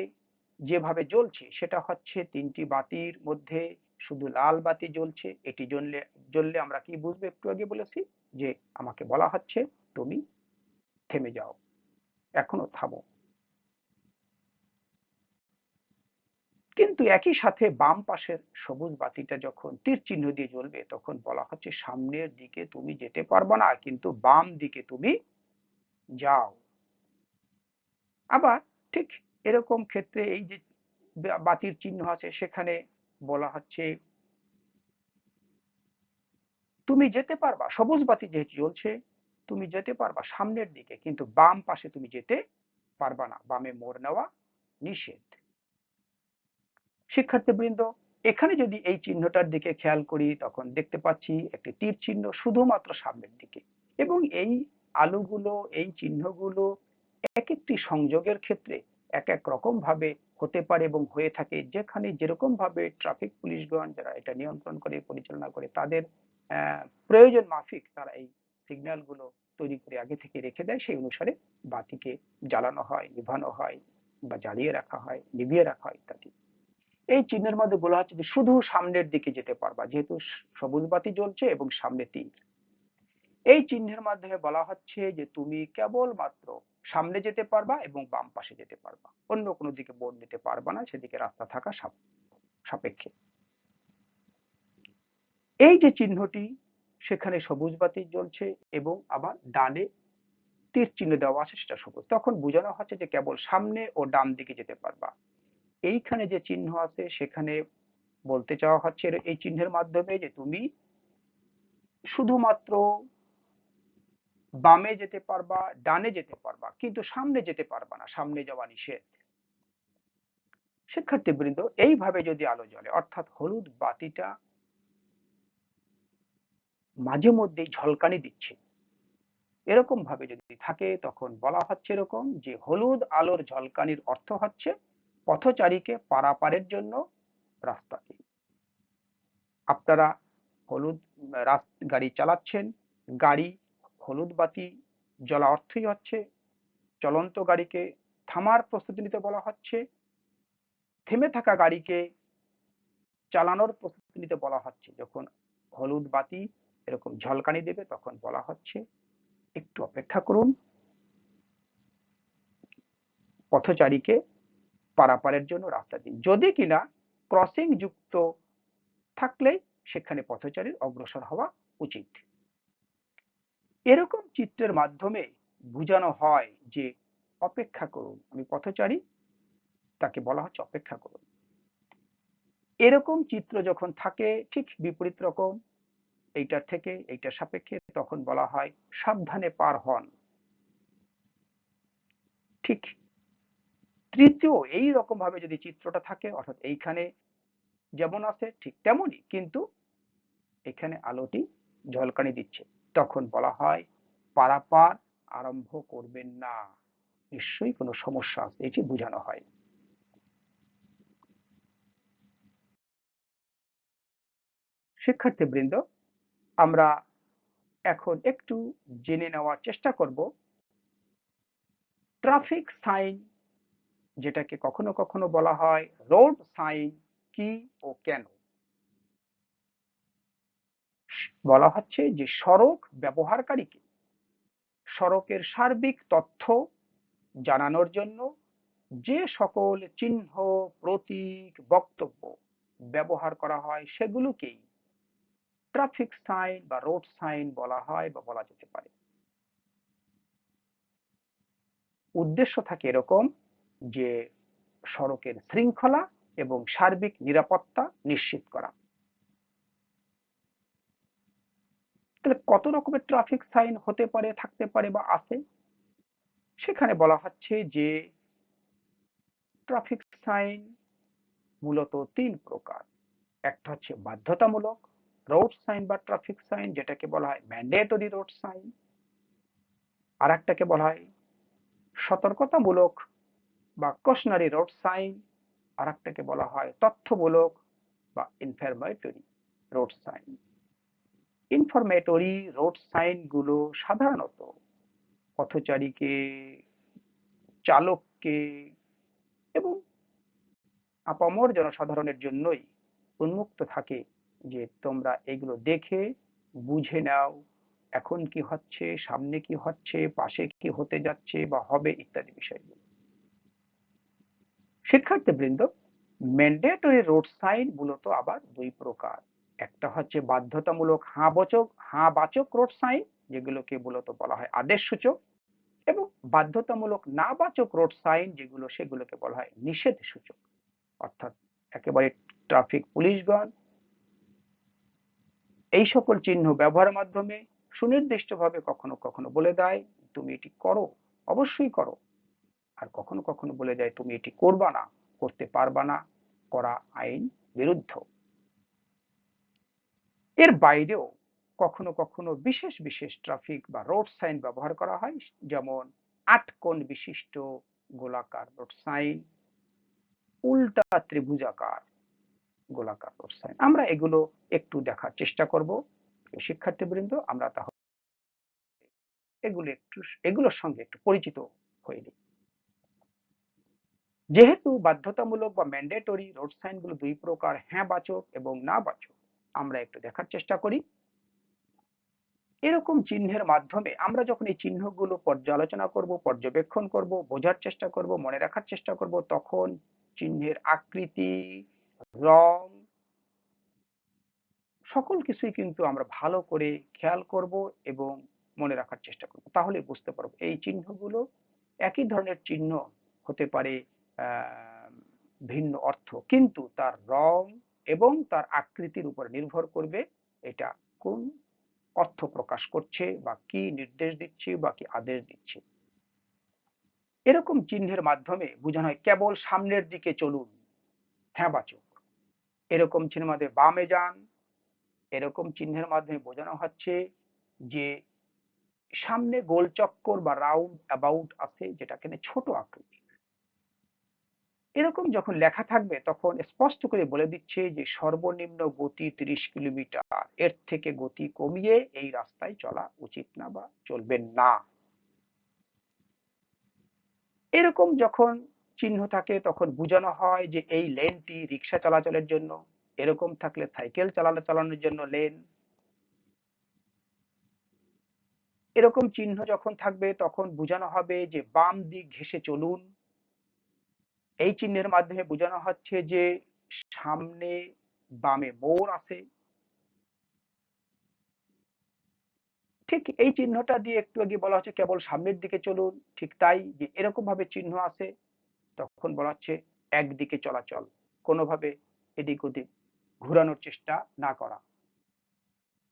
যেভাবে জ্বলছে সেটা হচ্ছে তিনটি বাতির মধ্যে শুধু লাল বাতি জ্বলছে। এটি জ্বললে জ্বললে আমরা কি বুঝবো? একটু আগে বলেছি যে আমাকে বলা হচ্ছে তুমি থেমে যাও, এখনো থামো। কিন্তু একই সাথে বাম পাশের সবুজ বাতিটা যখন তীর চিহ্ন দিয়ে জ্বলবে তখন বলা হচ্ছে সামনের দিকে তুমি যেতে পারবে না, কিন্তু বাম দিকে তুমি যাও। আবার ঠিক এরকম ক্ষেত্রে এই যে বাতির চিহ্ন আছে সেখানে বলা হচ্ছে তুমি যেতে পারবা, সবুজ বাতি যেহেতু জ্বলছে তুমি যেতে পারবা সামনের দিকে, কিন্তু বাম পাশে তুমি যেতে পারবা না, বামে মোড় নেওয়া নিষেধ। শিক্ষার্থীবৃন্দ, এখানে যদি এই চিহ্নটার দিকে খেয়াল করি তখন দেখতে পাচ্ছি একটি তীর চিহ্ন শুধুমাত্র সামনের দিকে, এবং এই আলোগুলো, এই চিহ্নগুলো এক একটি সংযোগের ক্ষেত্রে এক এক রকম ভাবে হতে পারে এবং হয়ে থাকে, যেখানে যেরকম ভাবে ট্রাফিক পুলিশগণ যারা এটা নিয়ন্ত্রণ করে, পরিচালনা করে, তাদের প্রয়োজন মাফিক তারা এই সিগন্যাল গুলো তৈরি করে আগে থেকে রেখে দেয়, সেই অনুসারে বাতিকে জ্বালানো হয়, নিভানো হয়, বা জ্বালিয়ে রাখা হয়, নিভিয়ে রাখা হয় ইত্যাদি। এই চিহ্নের মধ্যে বলা হচ্ছে যে শুধু সামনের দিকে যেতে পারবা, যেহেতু সবুজ বাতি জ্বলছে এবং সামনে তীর। এই চিহ্নের মাধ্যমে বলা হচ্ছে যে তুমি কেবলমাত্র সামনে যেতে পারবা এবং বাম পাশে যেতে পারবা, অন্য কোনো দিকে মোড় নিতে পারবা না, সেদিকে রাস্তা থাকা সাপেক্ষে। এই যে চিহ্নটি, সেখানে সবুজ বাতি জ্বলছে এবং আবার ডানে তীর চিহ্ন দেওয়া আছে সেটা সবুজ, তখন বোঝানো হচ্ছে যে কেবল সামনে ও ডান দিকে যেতে পারবা। এইখানে যে চিহ্ন আছে সেখানে বলতে চাওয়া হচ্ছে এই চিহ্নের মাধ্যমে যে তুমি শুধুমাত্র বামে যেতে পারবা, ডানে যেতে পারবা, কিন্তু সামনে যেতে পারবা না, সামনে যাওয়া নিষেধ। শিক্ষার্থীবৃন্দ, এইভাবে যদি আলো জ্বলে, অর্থাৎ হলুদ বাতিটা মাঝে মধ্যেই ঝলকানি দিচ্ছে, এরকম ভাবে যদি থাকে তখন বলা হচ্ছে এরকম যে হলুদ আলোর ঝলকানির অর্থ হচ্ছে পথচারীকে পারাপারের জন্য রাস্তা দিন। আপনারা হলুদ গাড়ি চালাচ্ছেন, গাড়ি হলুদ বাতি জ্বলা অর্থই হচ্ছে চলন্ত গাড়িকে থামার প্রস্তুতি নিতে বলা হচ্ছে, থেমে থাকা গাড়িকে চালানোর প্রস্তুতি নিতে বলা হচ্ছে। যখন হলুদ বাতি এরকম ঝলকানি দেবে তখন বলা হচ্ছে একটু অপেক্ষা করুন, পথচারীকে পারাপারের জন্য রাস্তা দিন। যদি কিনা ক্রসিং যুক্ত থাকলে সেখানে পথচারীর অগ্রসর হওয়া উচিত। এরকম চিত্রের মাধ্যমে বোঝানো হয় যে অপেক্ষা করুন, আমি পথচারী, তাকে বলা হচ্ছে অপেক্ষা করুন। এরকম চিত্র যখন থাকে ঠিক বিপরীত রকম এইটার থেকে এইটার সাপেক্ষে, তখন বলা হয় সাবধানে পার হন। ঠিক তৃতীয় এই রকম ভাবে যদি চিত্রটা থাকে, অর্থাৎ এইখানে যেমন আছে ঠিক তেমনই, কিন্তু এখানে আলোটি ঝলকানি দিচ্ছে, তখন বলা হয় পারাপার আরম্ভ করবেন না, নিশ্চয়ই কোনো সমস্যা আছে, এটি বোঝানো হয়। শিক্ষার্থীবৃন্দ, আমরা এখন একটু জেনে নেওয়ার চেষ্টা করব ট্রাফিক সাইন, যেটাকে কখনো কখনো বলা হয় রোড সাইন, কি ও কেন। বলা হচ্ছে যে সড়ক ব্যবহারকারীকে সড়কের সার্বিক তথ্য জানানোর জন্য যে সকল চিহ্ন, প্রতীক, বক্তব্য ব্যবহার করা হয় সেগুলোকেই ট্রাফিক সাইন বা রোড সাইন বলা হয় বা বলা যেতে পারে। উদ্দেশ্য থাকে এরকম যে সড়কের শৃঙ্খলা এবং সার্বিক নিরাপত্তা নিশ্চিত করা। তাহলে কত রকমের ট্রাফিক সাইন হতে পারে, থাকতে পারে বা আছে? সেখানে বলা হচ্ছে যে ট্রাফিক সাইন মূলত তিন প্রকার। একটা হচ্ছে বাধ্যতামূলক রোড সাইন বা ট্রাফিক সাইন, যেটাকে বলা হয় ম্যান্ডেটরি রোড সাইন। আর একটাকে বলা হয় সতর্কতামূলক বা কশনারি রোড সাইন। আর একটাকে বলা হয় তথ্যমূলক বা ইনফরমেটরি রোড সাইন। ইনফরমেটরি রোড সাইন গুলো সাধারণত পথচারীকে, চালককে এবং আপামর জনসাধারণের জন্যই উন্মুক্ত থাকে যে তোমরা এগুলো দেখে বুঝে নাও এখন কি হচ্ছে, সামনে কি হচ্ছে, পাশে কি হতে যাচ্ছে বা হবে ইত্যাদি বিষয়গুলো। শিক্ষার্থীবৃন্দ, ম্যান্ডেটরি রোড সাইন মূলত আবার দুই প্রকার। একটা হচ্ছে বাধ্যতামূলক হাঁ বাচক রোড সাইন, যেগুলোকে মূলত বলা হয় আদেশ সূচক, এবং বাধ্যতামূলক না বাচক রোড সাইন সেগুলোকে বলা হয় নিষেধ সূচক। অর্থাৎ একেবারে ট্রাফিক পুলিশগণ এই সকল চিহ্ন ব্যবহারের মাধ্যমে সুনির্দিষ্টভাবে কখনো কখনো বলে দেয় তুমি এটি করো, অবশ্যই করো, আর কখনো কখনো বলে দেয় তুমি এটি করবা না, করতে পারবা না, করা আইন বিরুদ্ধ। এর বাইরেও কখনো কখনো বিশেষ বিশেষ ট্রাফিক বা রোড সাইন ব্যবহার করা হয়, যেমন ৮ কোণ বিশিষ্ট গোলাকার রোড সাইন, উল্টা ত্রিভুজাকার গোলাকার রোড সাইন। আমরা এগুলো একটু দেখার চেষ্টা করব। শিক্ষার্থীবৃন্দ, আমরা তাহলে এগুলোর সঙ্গে একটু পরিচিত হয়ে নিই। যেহেতু বাধ্যতামূলক বা ম্যান্ডেটরি রোড সাইন গুলো দুই প্রকার, হ্যাঁ বাচক এবং না বাচক, আমরা একটু দেখার চেষ্টা করি। এরকম চিহ্নের মাধ্যমে আমরা যখন এই চিহ্নগুলো পর্যালোচনা করব, পর্যবেক্ষণ করব, বোঝার চেষ্টা করব, মনে রাখার চেষ্টা করব, তখন চিহ্নের আকৃতি, রং, সকল কিছুই কিন্তু আমরা ভালো করে খেয়াল করব এবং মনে রাখার চেষ্টা করব। তাহলে বুঝতে পারবো এই চিহ্নগুলো একই ধরনের চিহ্ন হতে পারে, ভিন্ন অর্থ, কিন্তু তার রং এবং তার আকৃতির উপর নির্ভর করবে এটা কোন অর্থ প্রকাশ করছে বা কি নির্দেশ দিচ্ছে বা কি আদেশ দিচ্ছে। এরকম চিহ্নের মাধ্যমে বোঝানো হয় কেবল সামনের দিকে চলুন, হ্যাঁ বাচক। এরকম চিহ্নের মাধ্যমে বামে যান। এরকম চিহ্নের মাধ্যমে বোঝানো হচ্ছে যে সামনে গোল চক্কর বা রাউন্ড অ্যাবাউট আছে, যেটা কিনা ছোট আকৃতি। এরকম যখন লেখা থাকবে তখন স্পষ্ট করে বলে দিচ্ছে যে সর্বনিম্ন গতি 30 কিলোমিটার, এর থেকে গতি কমিয়ে এই রাস্তায় চলা উচিত না বা চলবেন না। এরকম যখন চিহ্ন থাকে তখন বোঝানো হয় যে এই লেনটি রিক্সা চলাচলের জন্য, এরকম থাকলে সাইকেল চালানোর জন্য লেন। এরকম চিহ্ন যখন থাকবে তখন বোঝানো হবে যে বাম দিক ঘেঁষে চলুন। এই চিহ্নের মাধ্যমে বোঝানো হচ্ছে যে সামনে বামে মোড় আছে। ঠিক এই চিহ্নটা দিয়ে একটু আগে বলা হচ্ছে কেবল সামনের দিকে চলুন, ঠিক তাই যে এরকম ভাবে চিহ্ন আছে তখন বলা হচ্ছে একদিকে চলাচল, কোনোভাবে এদিক ওদিক ঘোরানোর চেষ্টা না করা।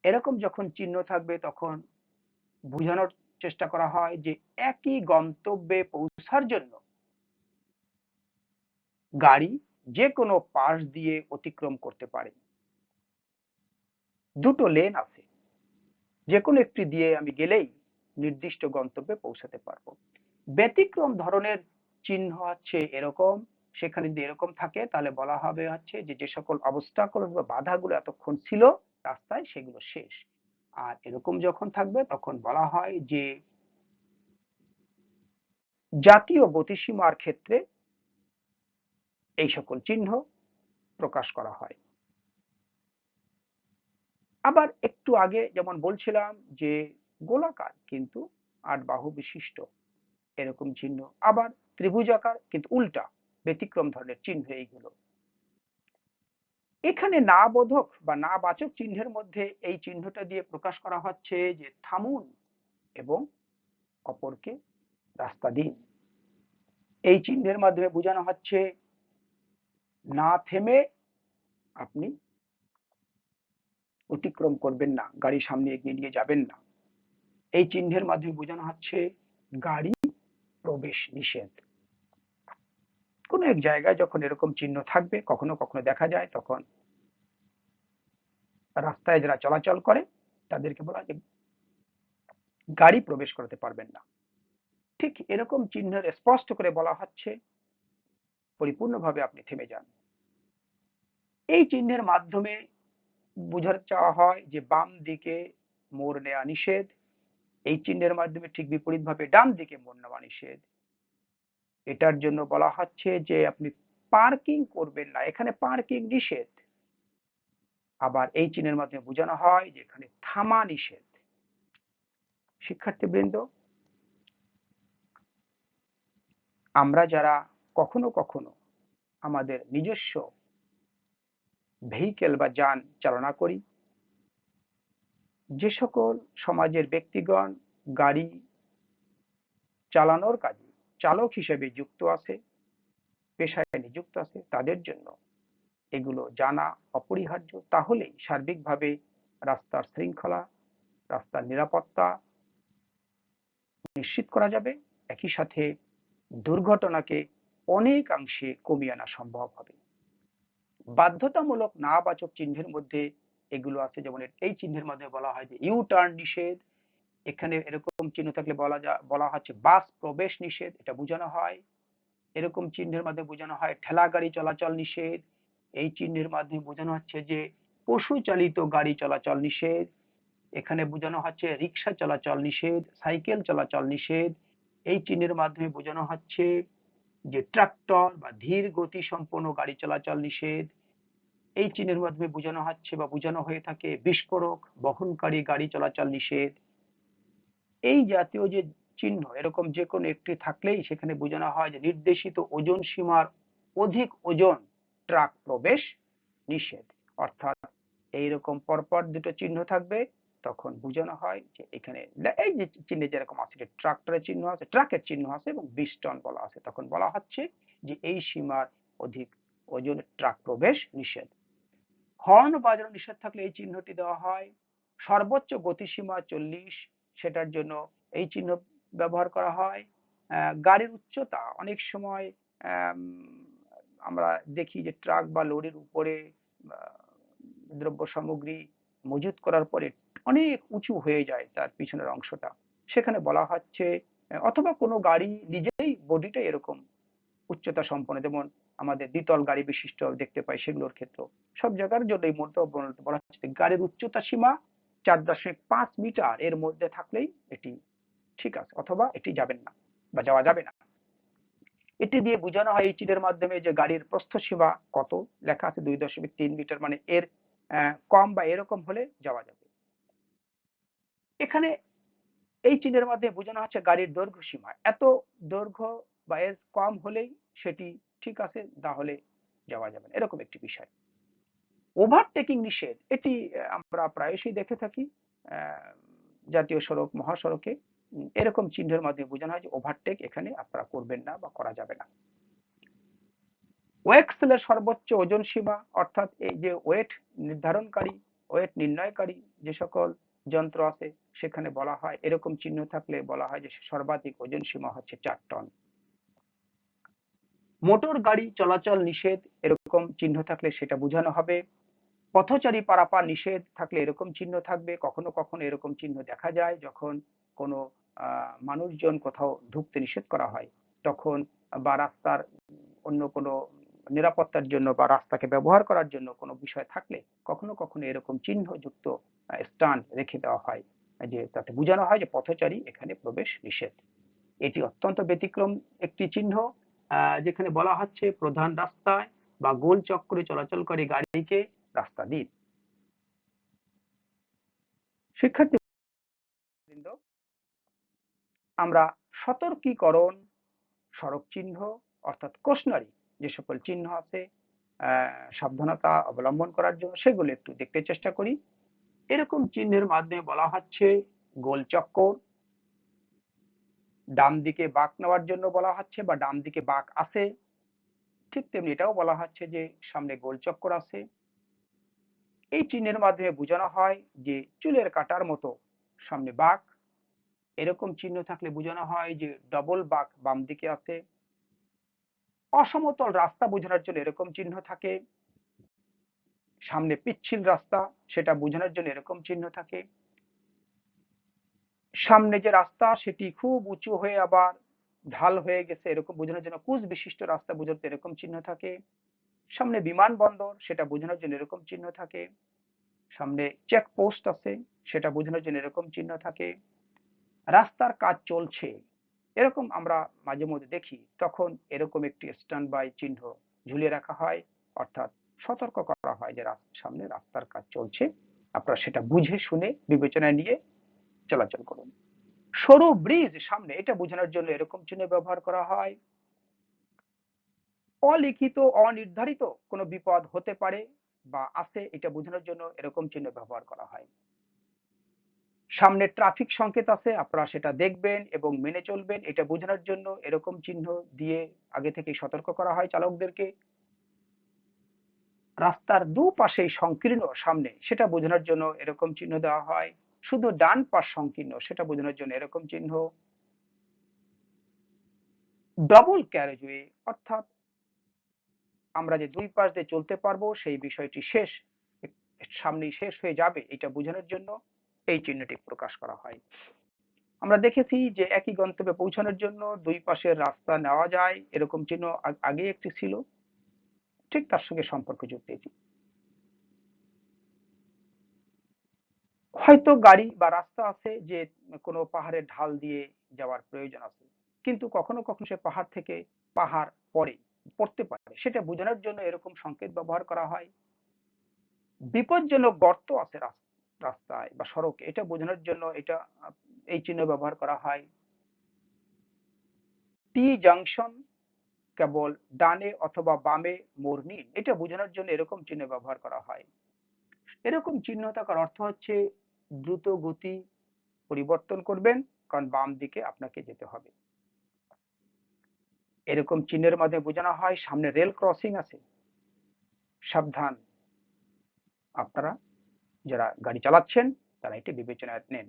এরকম যখন চিহ্ন থাকবে তখন বোঝানোর চেষ্টা করা হয় যে একই গন্তব্যে পৌঁছার জন্য গাড়ি যে কোনো পাশ দিয়ে অতিক্রম করতে পারে। দুটো লেন আছে, যে কোনো একটি দিয়ে আমি গেলেই নির্দিষ্ট গন্তব্যে পৌঁছাতে পারবো। ব্যতিক্রম ধরনের চিহ্ন হচ্ছে এরকম, সেখানে যদি এরকম থাকে তাহলে বলা হবে হচ্ছে যে যে সকল অবস্টাকল বা বাধাগুলো এতক্ষণ ছিল রাস্তায় সেগুলো শেষ। আর এরকম যখন থাকবে তখন বলা হয় যে জাতীয় গতিসীমার ক্ষেত্রে এই সকল চিহ্ন প্রকাশ করা হয়। আবার একটু আগে যেমন বলছিলাম যে গোলাকার কিন্তু ৮ বাহু বিশিষ্ট এরকম চিহ্ন, আবার ত্রিভুজাকার কিন্তু উল্টা ব্যতিক্রম ধরনের চিহ্ন এইগুলো। এখানে না বোধক বা না বাচক চিহ্নের মধ্যে এই চিহ্নটা দিয়ে প্রকাশ করা হচ্ছে যে থামুন এবং অপরকে রাস্তা দিন। এই চিহ্নের মাধ্যমে বোঝানো হচ্ছে না থেমে আপনি অতিক্রম করবেন না, গাড়ি সামনে এগিয়ে নিয়ে যাবেন না। এই চিহ্নের মাধ্যমে বোঝানো হচ্ছে গাড়ি প্রবেশ নিষেধ। কোন এক জায়গায় যখন এরকম চিহ্ন থাকবে কখনো কখনো দেখা যায় তখন রাস্তায় যারা চলাচল করে তাদেরকে বলা যে গাড়ি প্রবেশ করতে পারবেন না। ঠিক এরকম চিহ্নের স্পষ্ট করে বলা হচ্ছে পরিপূর্ণভাবে আপনি থেমে যান। এই চিহ্নের মাধ্যমে বোঝাতে চাওয়া হয় যে বাম দিকে মোড় নেওয়া নিষেধ, এই চিহ্নের মাধ্যমে ঠিক বিপরীতভাবে ডান দিকে মোড় নেওয়া নিষেধ। এটার জন্য বলা হচ্ছে যে আপনি পার্কিং করবেন না, এখানে পার্কিং নিষেধ। আবার এই চিহ্নের মাধ্যমে বোঝানো হয় যে এখানে থামা নিষেধ। শিক্ষার্থীবৃন্দ, আমরা যারা কখনো কখনো আমাদের নিজস্ব ভেহিকেল বা যান চালনা করি, যে সকল সমাজের ব্যক্তিগণ গাড়ি চালানোর কাজে চালক হিসেবে যুক্ত আছে, পেশায় নিযুক্ত আছে, তাদের জন্য এগুলো জানা অপরিহার্য। তাহলেই সার্বিকভাবে রাস্তার শৃঙ্খলা, রাস্তার নিরাপত্তা নিশ্চিত করা যাবে, একই সাথে দুর্ঘটনাকে অনেকাংশে কমিয়ে আনা সম্ভব হবে। বাধ্যতামূলক না বাচক চিহ্নের মধ্যে এগুলো আছে, যেমন এই চিহ্নের মধ্যে বলা হয় যে ইউ টার্ন নিষেধ। এখানে এরকম চিহ্ন থাকলে বলা হচ্ছে বাস প্রবেশ নিষেধ, এটা বোঝানো হয়। এরকম চিহ্নের মাধ্যমে বোঝানো হয় ঠেলা গাড়ি চলাচল নিষেধ। এই চিহ্নের মাধ্যমে বোঝানো হচ্ছে যে পশু চালিত গাড়ি চলাচল নিষেধ। এখানে বোঝানো হচ্ছে রিক্সা চলাচল নিষেধ, সাইকেল চলাচল নিষেধ। এই চিহ্নের মাধ্যমে বোঝানো হচ্ছে যে ট্রাক্টর বা ধীর গতি সম্পন্ন গাড়ি চলাচল নিষেধ। এই চিহ্নের মাধ্যমে বোঝানো হচ্ছে বা বোঝানো হয়ে থাকে বিস্ফোরক বহনকারী গাড়ি চলাচল নিষেধ। এই জাতীয় যে চিহ্ন এরকম যে কোনো একটি থাকলেই সেখানে বোঝানো হয় যে নির্দেশিত ওজন সীমার অধিক ওজন ট্রাক প্রবেশ নিষেধ। অর্থাৎ এইরকম পরপর দুটো চিহ্ন থাকবে, তখন বোঝানো হয় যে এখানে এই যে চিহ্নে যেরকম আছে, ট্রাক্টরের চিহ্ন আছে, ট্রাকের চিহ্ন আছে এবং 20 টন বলা আছে, তখন বলা হচ্ছে যে এই সীমার অধিক ওজনের ট্রাক প্রবেশ নিষেধ। হর্ন বাজানো নিষেধ থাকলে এই চিহ্নটি দেওয়া হয়। সর্বোচ্চ গতিসীমা 40, সেটার জন্য এই চিহ্ন ব্যবহার করা হয়। গাড়ির উচ্চতা অনেক সময় আমরা দেখি যে ট্রাক বা লরির উপরে দ্রব্য সামগ্রী মজুত করার পরে অনেক উঁচু হয়ে যায় তার পিছনের অংশটা, সেখানে বলা হচ্ছে, অথবা কোনো গাড়ি নিজেই বডিটা এরকম উচ্চতা সম্পন্ন, যেমন আমাদের দ্বিতল গাড়ি বিশিষ্ট দেখতে পাই, সেগুলোর ক্ষেত্রে সব জায়গার জন্য এই মধ্যে বলা হচ্ছে গাড়ির উচ্চতা সীমা 4.5 মিটার এর মধ্যে থাকলেই এটি ঠিক আছে, অথবা এটি যাবেন না বা যাওয়া যাবে না। এটি দিয়ে বোঝানো হয় এই চিহ্নের মাধ্যমে যে গাড়ির প্রস্থ সীমা কত, লেখা আছে 2.3 মিটার, মানে এর কম বা এরকম হলে যাওয়া যাবে। এখানে এই চিহ্নের মাধ্যমে বোঝানো হচ্ছে গাড়ির দৈর্ঘ্য সীমা, এত দৈর্ঘ্য বা এর কম হলেই সেটি ঠিক আছে, তাহলে যাওয়া যাবে না, এরকম একটি বিষয়। ওভারটেকিং নিষেধ, এটি আমরা প্রায়শই দেখে থাকি জাতীয় সড়ক মহাসড়কে, এরকম চিহ্নের মাধ্যমে বোঝানো হয় যে ওভারটেক এখানে আপনারা করবেন না বা করা যাবে না। ওয়েক্সেলের সর্বোচ্চ ওজন সীমা, অর্থাৎ এই যে ওয়েট নির্ধারণকারী, ওয়েট নির্ণয়কারী যে সকল যন্ত্র আছে, সেখানে বলা হয় এরকম চিহ্ন থাকলে বলা হয় যে সর্বাধিক ওজন সীমা হচ্ছে 4 টন। মোটর গাড়ি চলাচল নিষেধ, এরকম চিহ্ন থাকলে সেটা বোঝানো হবে। পথচারী পারাপার নিষেধ থাকলে এরকম চিহ্ন থাকবে। কখনো কখনো এরকম চিহ্ন দেখা যায় যখন কোনো মানুষজন কোথাও ঢুকতে নিষেধ করা হয়, তখন বা রাস্তার অন্য কোনো নিরাপত্তার জন্য বা রাস্তাকে ব্যবহার করার জন্য কোনো বিষয় থাকলে কখনো কখনো এরকম চিহ্নযুক্ত স্ট্যান্ড রেখে দেওয়া হয়, যে তাতে বোঝানো হয় যে পথচারী এখানে প্রবেশ নিষেধ। এটি অত্যন্ত ব্যতিক্রম একটি চিহ্ন, যেখানে বলা হচ্ছে প্রধান রাস্তায় বা গোল চক্রে চলাচলকারী গাড়িকে রাস্তা দিন। শিক্ষার্থীবৃন্দ, আমরা সতর্কীকরণ সড়ক চিহ্ন অর্থাৎ কশনারি যে সকল চিহ্ন আছে সাবধানতা অবলম্বন করার জন্য, সেগুলো একটু দেখতে চেষ্টা করি। এরকম চিহ্নের মাধ্যমে বলা হচ্ছে গোল চক্কর, ডান দিকে বাঁক নেওয়ার জন্য বলা হচ্ছে বা ডান দিকে বাঁক আছে, ঠিক তেমনি এটাও বলা হচ্ছে যে সামনে গোল চক্কর আছে। এই চিহ্নের মাধ্যমে বোঝানো হয় যে চুলের কাটার মতো সামনে বাঁক, এরকম চিহ্ন থাকলে বোঝানো হয় যে ডবল বাঁক বাম দিকে আছে। অসমতল রাস্তা বোঝানোর জন্য এরকম চিহ্ন থাকে। সামনে পিচ্ছিল রাস্তা, সেটা বোঝানোর জন্য এরকম চিহ্ন থাকে। সামনে যে রাস্তা সেটি খুব উঁচু হয়ে আবার ঢাল হয়ে গেছে, এরকম বোঝানোর জন্য কুঁজ বিশিষ্ট রাস্তা বোঝাতে এরকম চিহ্ন থাকে। সামনে বিমানবন্দর, সেটা বোঝানোর জন্য এরকম চিহ্ন থাকে। সামনে চেকপোস্ট আছে, সেটা বোঝানোর জন্য এরকম চিহ্ন থাকে। রাস্তার কাজ চলছে, এরকম আমরা মাঝে মধ্যে দেখি, তখন এরকম একটি স্ট্যান্ড বাই চিহ্ন ঝুলিয়ে রাখা হয়, অর্থাৎ সতর্ক করা হয় যে সামনে রাস্তার কাজ চলছে, আপনারা সেটা বুঝে শুনে বিবেচনায় নিয়ে চলাচল করুন। সরু ব্রিজ সামনে, এটা বোঝানোর জন্য এরকম চিহ্ন ব্যবহার করা হয়। অলিখিত অনির্ধারিত কোনো বিপদ হতে পারে বা আছে, এটা বোঝানোর জন্য এরকম চিহ্ন ব্যবহার করা হয়। সামনে ট্রাফিক সংকেত আছে, আপনারা সেটা দেখবেন এবং মেনে চলবেন, এটা বোঝানোর জন্য এরকম চিহ্ন দিয়ে আগে থেকে সতর্ক করা হয় চালকদেরকে। রাস্তার দুপাশেই সংকীর্ণ সামনে, সেটা বোঝানোর জন্য এরকম চিহ্ন দেওয়া হয়। শুধু ডান পাশ সংকীর্ণ, সেটা বোঝানোর জন্য এরকম চিহ্ন। ডবল ক্যারেজওয়ে, অর্থাৎ আমরা যে দুই পাশ দিয়ে চলতে পারবো সেই বিষয়টি শেষ, সামনেই শেষ হয়ে যাবে, এটা বোঝানোর জন্য এই চিহ্নটি প্রকাশ করা হয়। আমরা দেখেছি যে একই গন্তব্যে পৌঁছানোর জন্য দুই পাশের রাস্তা নেওয়া যায়, এরকম চিহ্ন আগে একটি ছিল, ঠিক তার সঙ্গে সম্পর্কযুক্ত এটি। হয়তো গাড়ি বা রাস্তা আছে যে কোনো পাহাড়ের ঢাল দিয়ে যাওয়ার প্রয়োজন আছে, কিন্তু কখনো কখনো সে পাহাড় থেকে পাহাড় পড়তে পারে, সেটা বোঝানোর জন্য এরকম সংকেত ব্যবহার করা হয়। বিপজ্জনক গর্ত আছে রাস্তায় বা সড়কে, এটা বোঝানোর জন্য এটা এই চিহ্ন ব্যবহার করা হয়। টি জাংশন, কেবল ডানে অথবা বামে মোড় নিন, এটা বোঝানোর জন্য এরকম চিহ্ন ব্যবহার করা হয়। এরকম চিহ্ন থাকার অর্থ হচ্ছে দ্রুত গতি পরিবর্তন করবেন, কারণ বাম দিকে আপনাকে যেতে হবে। এরকম চিহ্নের মাধ্যমে বোঝানো হয় সামনে রেল ক্রসিং আছে, সাবধান। আপনারা যারা গাড়ি চালাচ্ছেন তারা এটি বিবেচনায় নেন।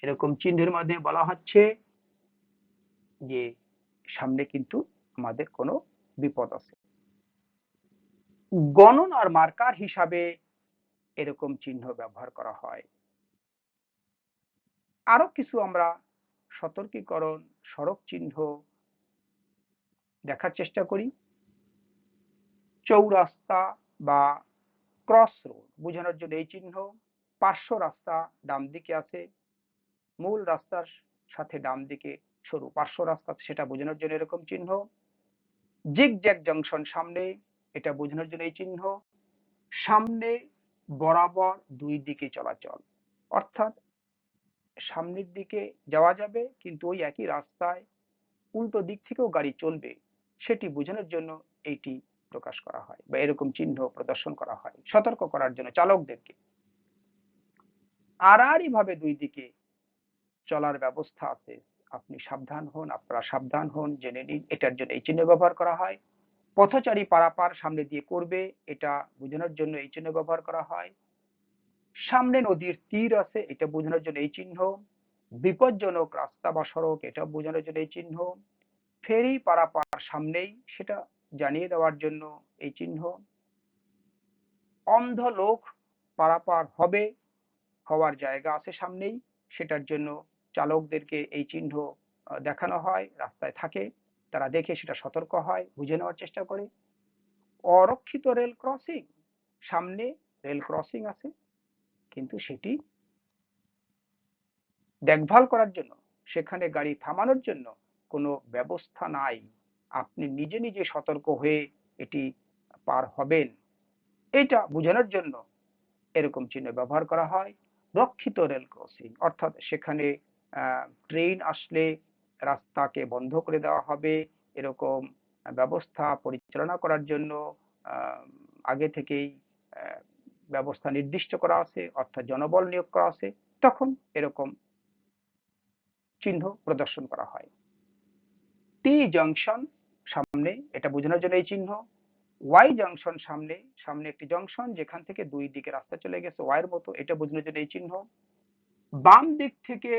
এরকম চিহ্নের মাধ্যমে বলা হচ্ছে যে সামনে কিন্তু আমাদের কোনো বিপদ আছে। গণনার মার্কার হিসাবে এরকম চিহ্ন ব্যবহার করা হয়। আরো কিছু আমরা সতর্কীকরণ সড়ক চিহ্ন দেখার চেষ্টা করি। চৌরাস্তা বা ক্রস রোড বোঝানোর জন্য এই চিহ্ন। পার্শ্ব রাস্তা ডান দিকে আছে, মূল রাস্তার সাথে ডান দিকে সরু পার্শ্ব রাস্তা, সেটা বোঝানোর জন্য এরকম চিহ্ন। জিগজ্যাগ জংশন সামনে, এটা বোঝানোর জন্য এই চিহ্ন। সামনে বরাবর দুই দিকে চলাচল, অর্থাৎ সামনের দিকে যাওয়া যাবে কিন্তু ওই একই রাস্তায় উল্টো দিক থেকেও গাড়ি চলবে, সেটি বোঝানোর জন্য এইটি প্রকাশ করা হয় বা এরকম চিহ্ন প্রদর্শন করা হয় সতর্ক করার জন্য চালকদেরকে। আড়াআড়ি ভাবে দুই দিকে চলার ব্যবস্থা আছে, আপনি সাবধান হন, আপনারা সাবধান হন, জেনে নিন, এটার জন্য এই চিহ্ন ব্যবহার করা হয়। পথচারী পারাপার সামনে দিয়ে করবে, এটা বোঝানোর জন্য এই চিহ্ন ব্যবহার করা হয়। সামনে নদীর তীর আছে, এটা বোঝানোর জন্য এই চিহ্ন। বিপজ্জনক রাস্তা বা সড়ক, এটা বোঝানোর জন্য এই চিহ্ন। ফেরি পারাপার সামনেই, সেটা জানিয়ে দেওয়ার জন্য এই চিহ্ন। অন্ধ লোক পারাপার হওয়ার জায়গা আছে সামনেই, সেটার জন্য চালকদেরকে এই চিহ্ন দেখানো হয়, রাস্তায় থাকে, তারা দেখে সেটা সতর্ক হয়, বুঝে নেওয়ার চেষ্টা করে। অরক্ষিত রেল ক্রসিং, সামনে রেল ক্রসিং আছে কিন্তু সেটি দেখভাল করার জন্য, সেখানে গাড়ি থামানোর জন্য কোনো ব্যবস্থা নাই, আপনি নিজে নিজে সতর্ক হয়ে এটি পার হবেন, এটা বোঝানোর জন্য এরকম চিহ্ন ব্যবহার করা হয়। রক্ষিত রেল ক্রসিং, অর্থাৎ সেখানে ট্রেন আসলে রাস্তাকে বন্ধ করে দেওয়া হবে, এরকম ব্যবস্থা পরিচালনা করার জন্য আহ, আগে থেকেই আহ, ব্যবস্থা নির্দিষ্ট করা আছে, অর্থাৎ জনবল নিয়োগ করা আছে, তখন এরকম চিহ্ন প্রদর্শন করা হয়। টি জংশন সামনে, এটা বোঝানোর জন্য এই চিহ্ন। ওয়াই জংশন সামনে, সামনে একটি জংশন যেখান থেকে দুই দিকে রাস্তা চলে গেছে ওয়াইয়ের মতো, এটা বোঝানোর জন্য এই চিহ্ন। বাম দিক থেকে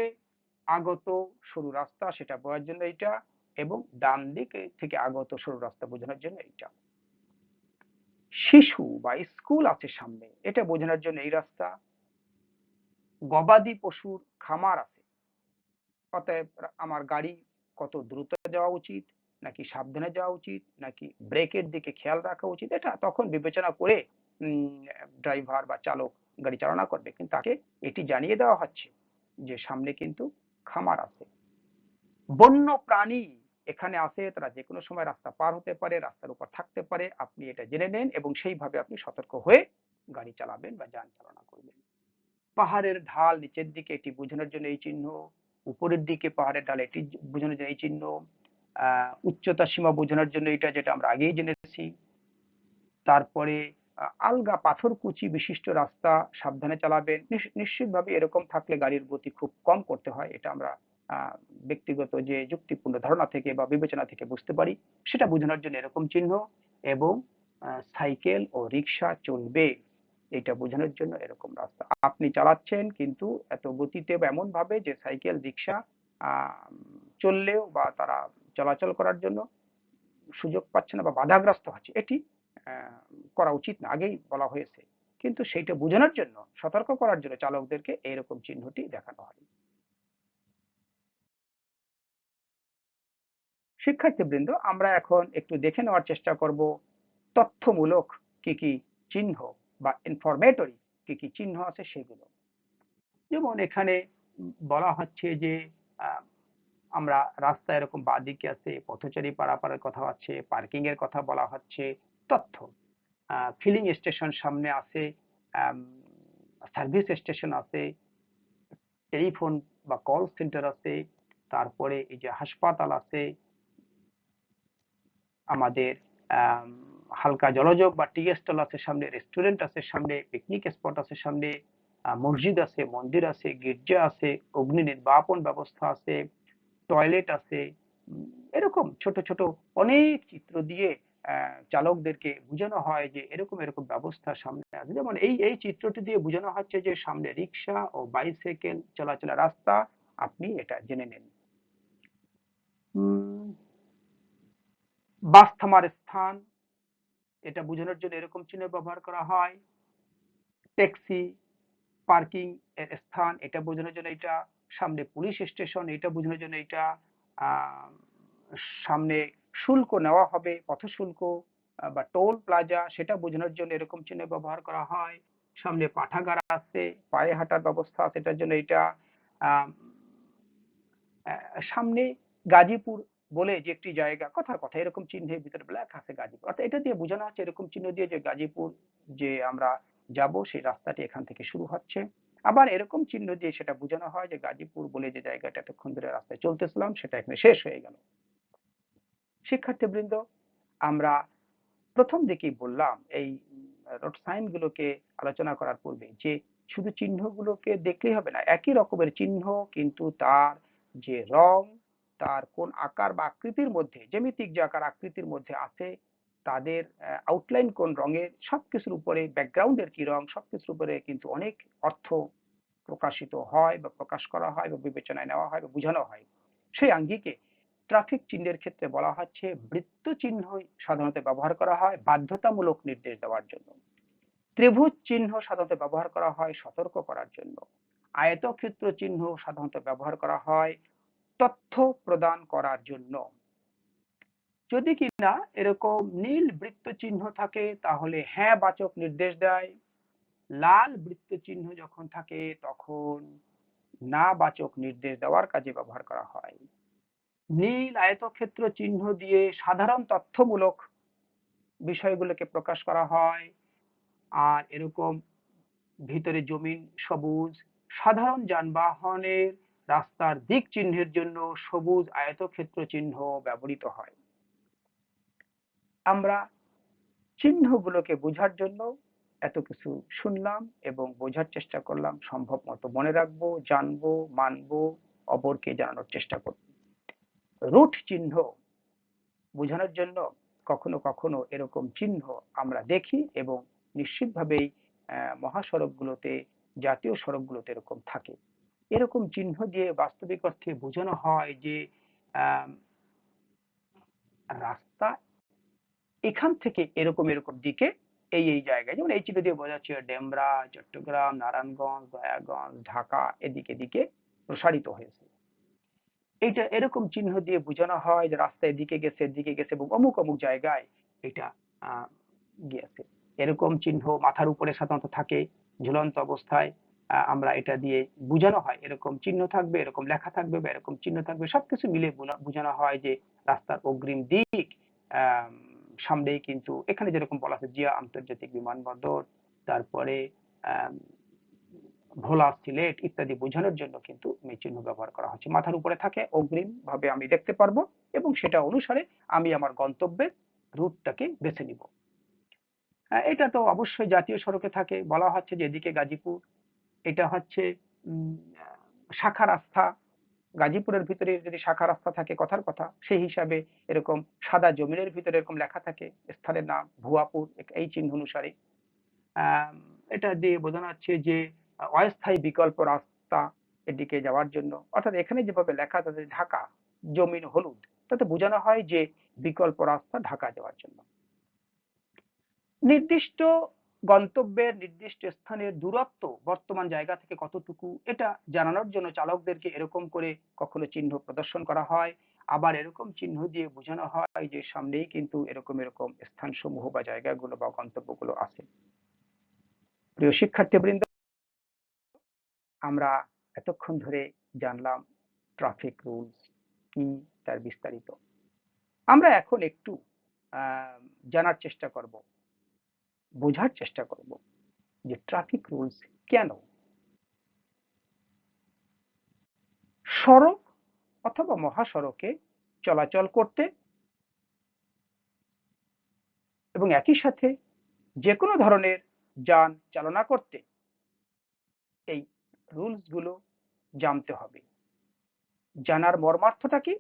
আগত সরু রাস্তা, সেটা বোঝার জন্য এইটা, এবং ডান দিকে থেকে আগত সরু রাস্তা বোঝানোর জন্য এইটা। শিশু বা স্কুল আছে সামনে, এটা বোঝানোর জন্য এই রাস্তা। গবাদি পশুর খামার আছে, অতএব আমার গাড়ি কত দ্রুত যাওয়া উচিত, নাকি সাবধানে যাওয়া উচিত, নাকি ব্রেকের দিকে খেয়াল রাখা উচিত, এটা তখন বিবেচনা করে ড্রাইভার বা চালক গাড়ি চালনা করবে, কিন্তু তাকে এটি জানিয়ে দেওয়া হচ্ছে যে সামনে কিন্তু খামার আছে, বন্য প্রাণী এখানে আছে, তারা যে কোনো সময় রাস্তা পার হতে পারে, রাস্তার উপর থাকতে পারে, আপনি এটা জেনে নেন এবং সেইভাবে আপনি সতর্ক হয়ে গাড়ি চালাবেন বা যান চালনা করবেন। পাহাড়ের ঢাল নিচের দিকে এটি বোঝানোর জন্য এই চিহ্ন, উপরের দিকে পাহাড়ের ঢাল এটি বোঝানোর জন্য এই চিহ্ন, উচ্চতা সীমা বোঝানোর জন্য এটা, যেটা আমরা আগেই জেনেছি। তারপরে আলগা পাথরকুচি বিশিষ্ট রাস্তা, সাবধানে চালাবেন। নিশ্চিতভাবে এরকম থাকলে গাড়ির গতি খুব কম করতে হয়, এটা আমরা ব্যক্তিগত যে যুক্তিপূর্ণ ধারণা থেকে বা বিবেচনা থেকে বুঝতে পারি, সেটা বোঝানোর জন্য এরকম চিহ্ন। এবং সাইকেল ও রিক্সা চলবে এটা বোঝানোর জন্য এরকম রাস্তা। আপনি চালাচ্ছেন কিন্তু এত গতিতে বা এমন ভাবে যে সাইকেল রিক্সা চললেও বা তারা চলাচল করার জন্য সুযোগ পাচ্ছে না বা বাধাগ্রস্ত হচ্ছে, এটি করা উচিত না, আগেই বলা হয়েছে। কিন্তু সেইটা বোঝানোর জন্য, সতর্ক করার জন্য চালকদেরকে এইরকম চিহ্নটি দেখানো হয়। শিক্ষার্থীবৃন্দ, আমরা এখন একটু দেখে নেওয়ার চেষ্টা করব তথ্যমূলক কি কি চিহ্ন বা ইনফরমেটরি কি কি চিহ্ন আছে সেগুলো। যেমন এখানে বলা হচ্ছে যে আমরা রাস্তা এরকম বাঁদিকে আছে, পথচারী পারাপারের কথা আছে, পার্কিং এর কথা বলা হচ্ছে। তথ্য, ফিলিং স্টেশন সামনে আছে, সার্ভিস স্টেশন আছে, টেলিফোন বা কল সেন্টার আছে, তারপরে এই যে হাসপাতাল আছে, আমাদের হালকা জলযোগ বা টি স্টল আছে সামনে, রেস্টুরেন্ট আছে সামনে, পিকনিক স্পট আছে সামনে, মসজিদ আছে, মন্দির আছে, গির্জা আছে, অগ্নি নির্বাপন ব্যবস্থা আছে, টয়লেট আছে। এরকম ছোট ছোট অনেক চিত্র দিয়ে চালকদেরকে বোঝানো হয় যে এরকম এরকম ব্যবস্থা সামনে আছে। যেমন এই এই চিত্রটি দিয়ে বোঝানো হচ্ছে যে সামনে রিক্সা ও বাইসাইকেল চলাচলের রাস্তা, আপনি এটা জেনে নেন। বাস থামার স্থান, এটা বোঝানোর জন্য এরকম চিহ্ন ব্যবহার করা হয়। ট্যাক্সি পার্কিং এর স্থান, এটা বোঝানোর জন্য এটা। সামনে পুলিশ স্টেশন, এটা বোঝানোর জন্য এটা। সামনে শুল্ক নেওয়া হবে, পথ শুল্ক বা টোল প্লাজা, সেটা বোঝানোর জন্য এরকম চিহ্ন ব্যবহার করা হয়। সামনে পাঠাগার আছে, পায়ে হাঁটার ব্যবস্থা আছে, এটার জন্য এটা। সামনে গাজীপুর বলে যে একটি জায়গা, কথার কথা এরকম চিহ্নের ভিতরে লেখা আছে গাজীপুর, অর্থাৎ এটা দিয়ে বোঝানো হচ্ছে এরকম চিহ্ন দিয়ে যে গাজীপুর যে আমরা যাব সেই রাস্তাটি এখান থেকে শুরু হচ্ছে। আবার এরকম চিহ্ন দিয়ে সেটা বোঝানো হয় যে গাজীপুর বলে যে জায়গাটা এতক্ষণ ধরে রাস্তায় চলতেছিলাম সেটা এখানে শেষ হয়ে গেল। শিক্ষার্থীবৃন্দ, আমরা প্রথম দিকেই বললাম এই রোড সাইন গুলোকে আলোচনা করার পূর্বে যে শুধু চিহ্নগুলোকে দেখলেই হবে না, একই রকমের চিহ্ন কিন্তু তার যে রং, তার কোন আকার বা আকৃতির মধ্যে, জ্যামিতিক যে আকার আকৃতির মধ্যে আছে, তাদের আউটলাইন কোন রঙের, সবকিছুর উপরে ব্যাকগ্রাউন্ডের কি রং, সবকিছুর উপরে কিন্তু অনেক অর্থ প্রকাশিত হয় বা প্রকাশ করা হয় বা বিবেচনায় নেওয়া হয় বা বোঝানো হয়। সেই আঙ্গিকে ট্রাফিক চিহ্নের ক্ষেত্রে বলা হচ্ছে বৃত্ত চিহ্ন সাধারণত ব্যবহার করা হয় বাধ্যতামূলক নির্দেশ দেওয়ার জন্য। ত্রিভুজ চিহ্ন সাধারণত ব্যবহার করা হয় সতর্ক করার জন্য। আয়তক্ষেত্র চিহ্ন সাধারণত ব্যবহার করা হয় তথ্য প্রদান করার জন্য। যদি কিনা এরকম নীল বৃত্ত চিহ্ন থাকে তাহলে হ্যাঁ বাচক নির্দেশ দেয়, লাল বৃত্ত চিহ্ন যখন থাকে তখন না বাচক নির্দেশ দেওয়ার কাজে ব্যবহার করা হয়। নীল আয়তক্ষেত্র চিহ্ন দিয়ে সাধারণ তথ্যমূলক বিষয়গুলোকে প্রকাশ করা হয়। আর এরকম ভিতরে জমিন সবুজ, সাধারণ যানবাহনের রাস্তার দিক চিহ্নের জন্য সবুজ আয়তক্ষেত্র চিহ্ন ব্যবহৃত হয়। আমরা চিহ্নগুলোকে বোঝার জন্য এত কিছু শুনলাম এবং বোঝার চেষ্টা করলাম, সম্ভব মতো মনে রাখবো, জানবো, মানবো, অপরকে জানানোর চেষ্টা করব। রুট চিহ্ন বোঝানোর জন্য কখনো কখনো এরকম চিহ্ন আমরা দেখি এবং নিশ্চিতভাবেই মহাসড়কগুলোতে, জাতীয় সড়কগুলোতে এরকম থাকে। এরকম চিহ্ন দিয়ে বাস্তবিক অর্থে বোঝানো হয় যে রাস্তা এখান থেকে এরকম এরকম দিকে এই এই জায়গায়, যেমন এই চিহ্ন দিয়ে বোঝা যাচ্ছে ডেমরা, চট্টগ্রাম, নারায়ণগঞ্জ, দয়াগঞ্জ, ঢাকা এদিকে দিকে প্রসারিত হয়েছে। এইটা এরকম চিহ্ন দিয়ে বোঝানো হয় যে রাস্তা এদিকে গেছে, এদিকে গেছে এবং অমুক অমুক জায়গায় এটা গিয়েছে। এরকম চিহ্ন মাথার উপরে সাধারণত থাকে, ঝুলন্ত অবস্থায় আমরা এটা দিয়ে বোঝানো হয়, এরকম চিহ্ন থাকবে, এরকম লেখা থাকবে বা এরকম চিহ্ন থাকবে, সবকিছু মিলে বোঝানো হয় যে রাস্তার অগ্রিম দিক সামনেই কিন্তু এখানে যেরকম বলা আছে জিয়া আন্তর্জাতিক বিমানবন্দর, তারপরে ভোলা, সিলেট ইত্যাদি বোঝানোর জন্য কিন্তু এই চিহ্ন ব্যবহার করা হচ্ছে। মাথার উপরে থাকে, অগ্রিম ভাবে আমি দেখতে পারবো এবং সেটা অনুসারে আমি আমার গন্তব্যের রুটটাকে বেছে নিব। এটা তো অবশ্যই জাতীয় সড়কে থাকে, বলা হচ্ছে যে এদিকে গাজীপুর, এটা হচ্ছে শাখা রাস্তা, গাজীপুরের ভিতরে যদি শাখা রাস্তা থাকে কথার কথা, সেই হিসাবে এরকম সাদা জমিনের ভিতরে এরকম লেখা থাকে স্থানের নাম ভুয়াপুর এই চিহ্ন অনুসারে। এটা দিয়ে বোঝানো হচ্ছে যে অস্থায়ী বিকল্প রাস্তা এদিকে যাওয়ার জন্য, অর্থাৎ এখানে যেভাবে লেখা আছে ঢাকা জমিন হলুদ, তাতে বোঝানো হয় যে বিকল্প রাস্তা ঢাকা যাওয়ার জন্য। নির্দিষ্ট গন্তব্যের নির্দিষ্ট স্থানের দূরত্ব বর্তমান জায়গা থেকে কতটুকু, এটা জানানোর জন্য চালকদেরকে এরকম করে কখনো চিহ্ন প্রদর্শন করা হয়, আবার এরকম চিহ্ন দিয়ে বোঝানো হয় যে সামনেই কিন্তু এরকম এরকম স্থানসমূহ বা জায়গাগুলো বা গন্তব্যগুলো আছে। প্রিয় শিক্ষার্থীবৃন্দ, আমরা এতক্ষণ ধরে জানলাম ট্রাফিক রুলস কি, তার বিস্তারিত। আমরা এখন একটু জানার চেষ্টা করব, বোঝার চেষ্টা করব যে ট্রাফিক রুলস কেন। সড়ক অথবা মহাসড়কে চলাচল করতে এবং একই সাথে যে কোনো ধরনের যান চালনা করতে এই রুলস গুলো জানতে হবে। জানার মর্মার্থটা কি?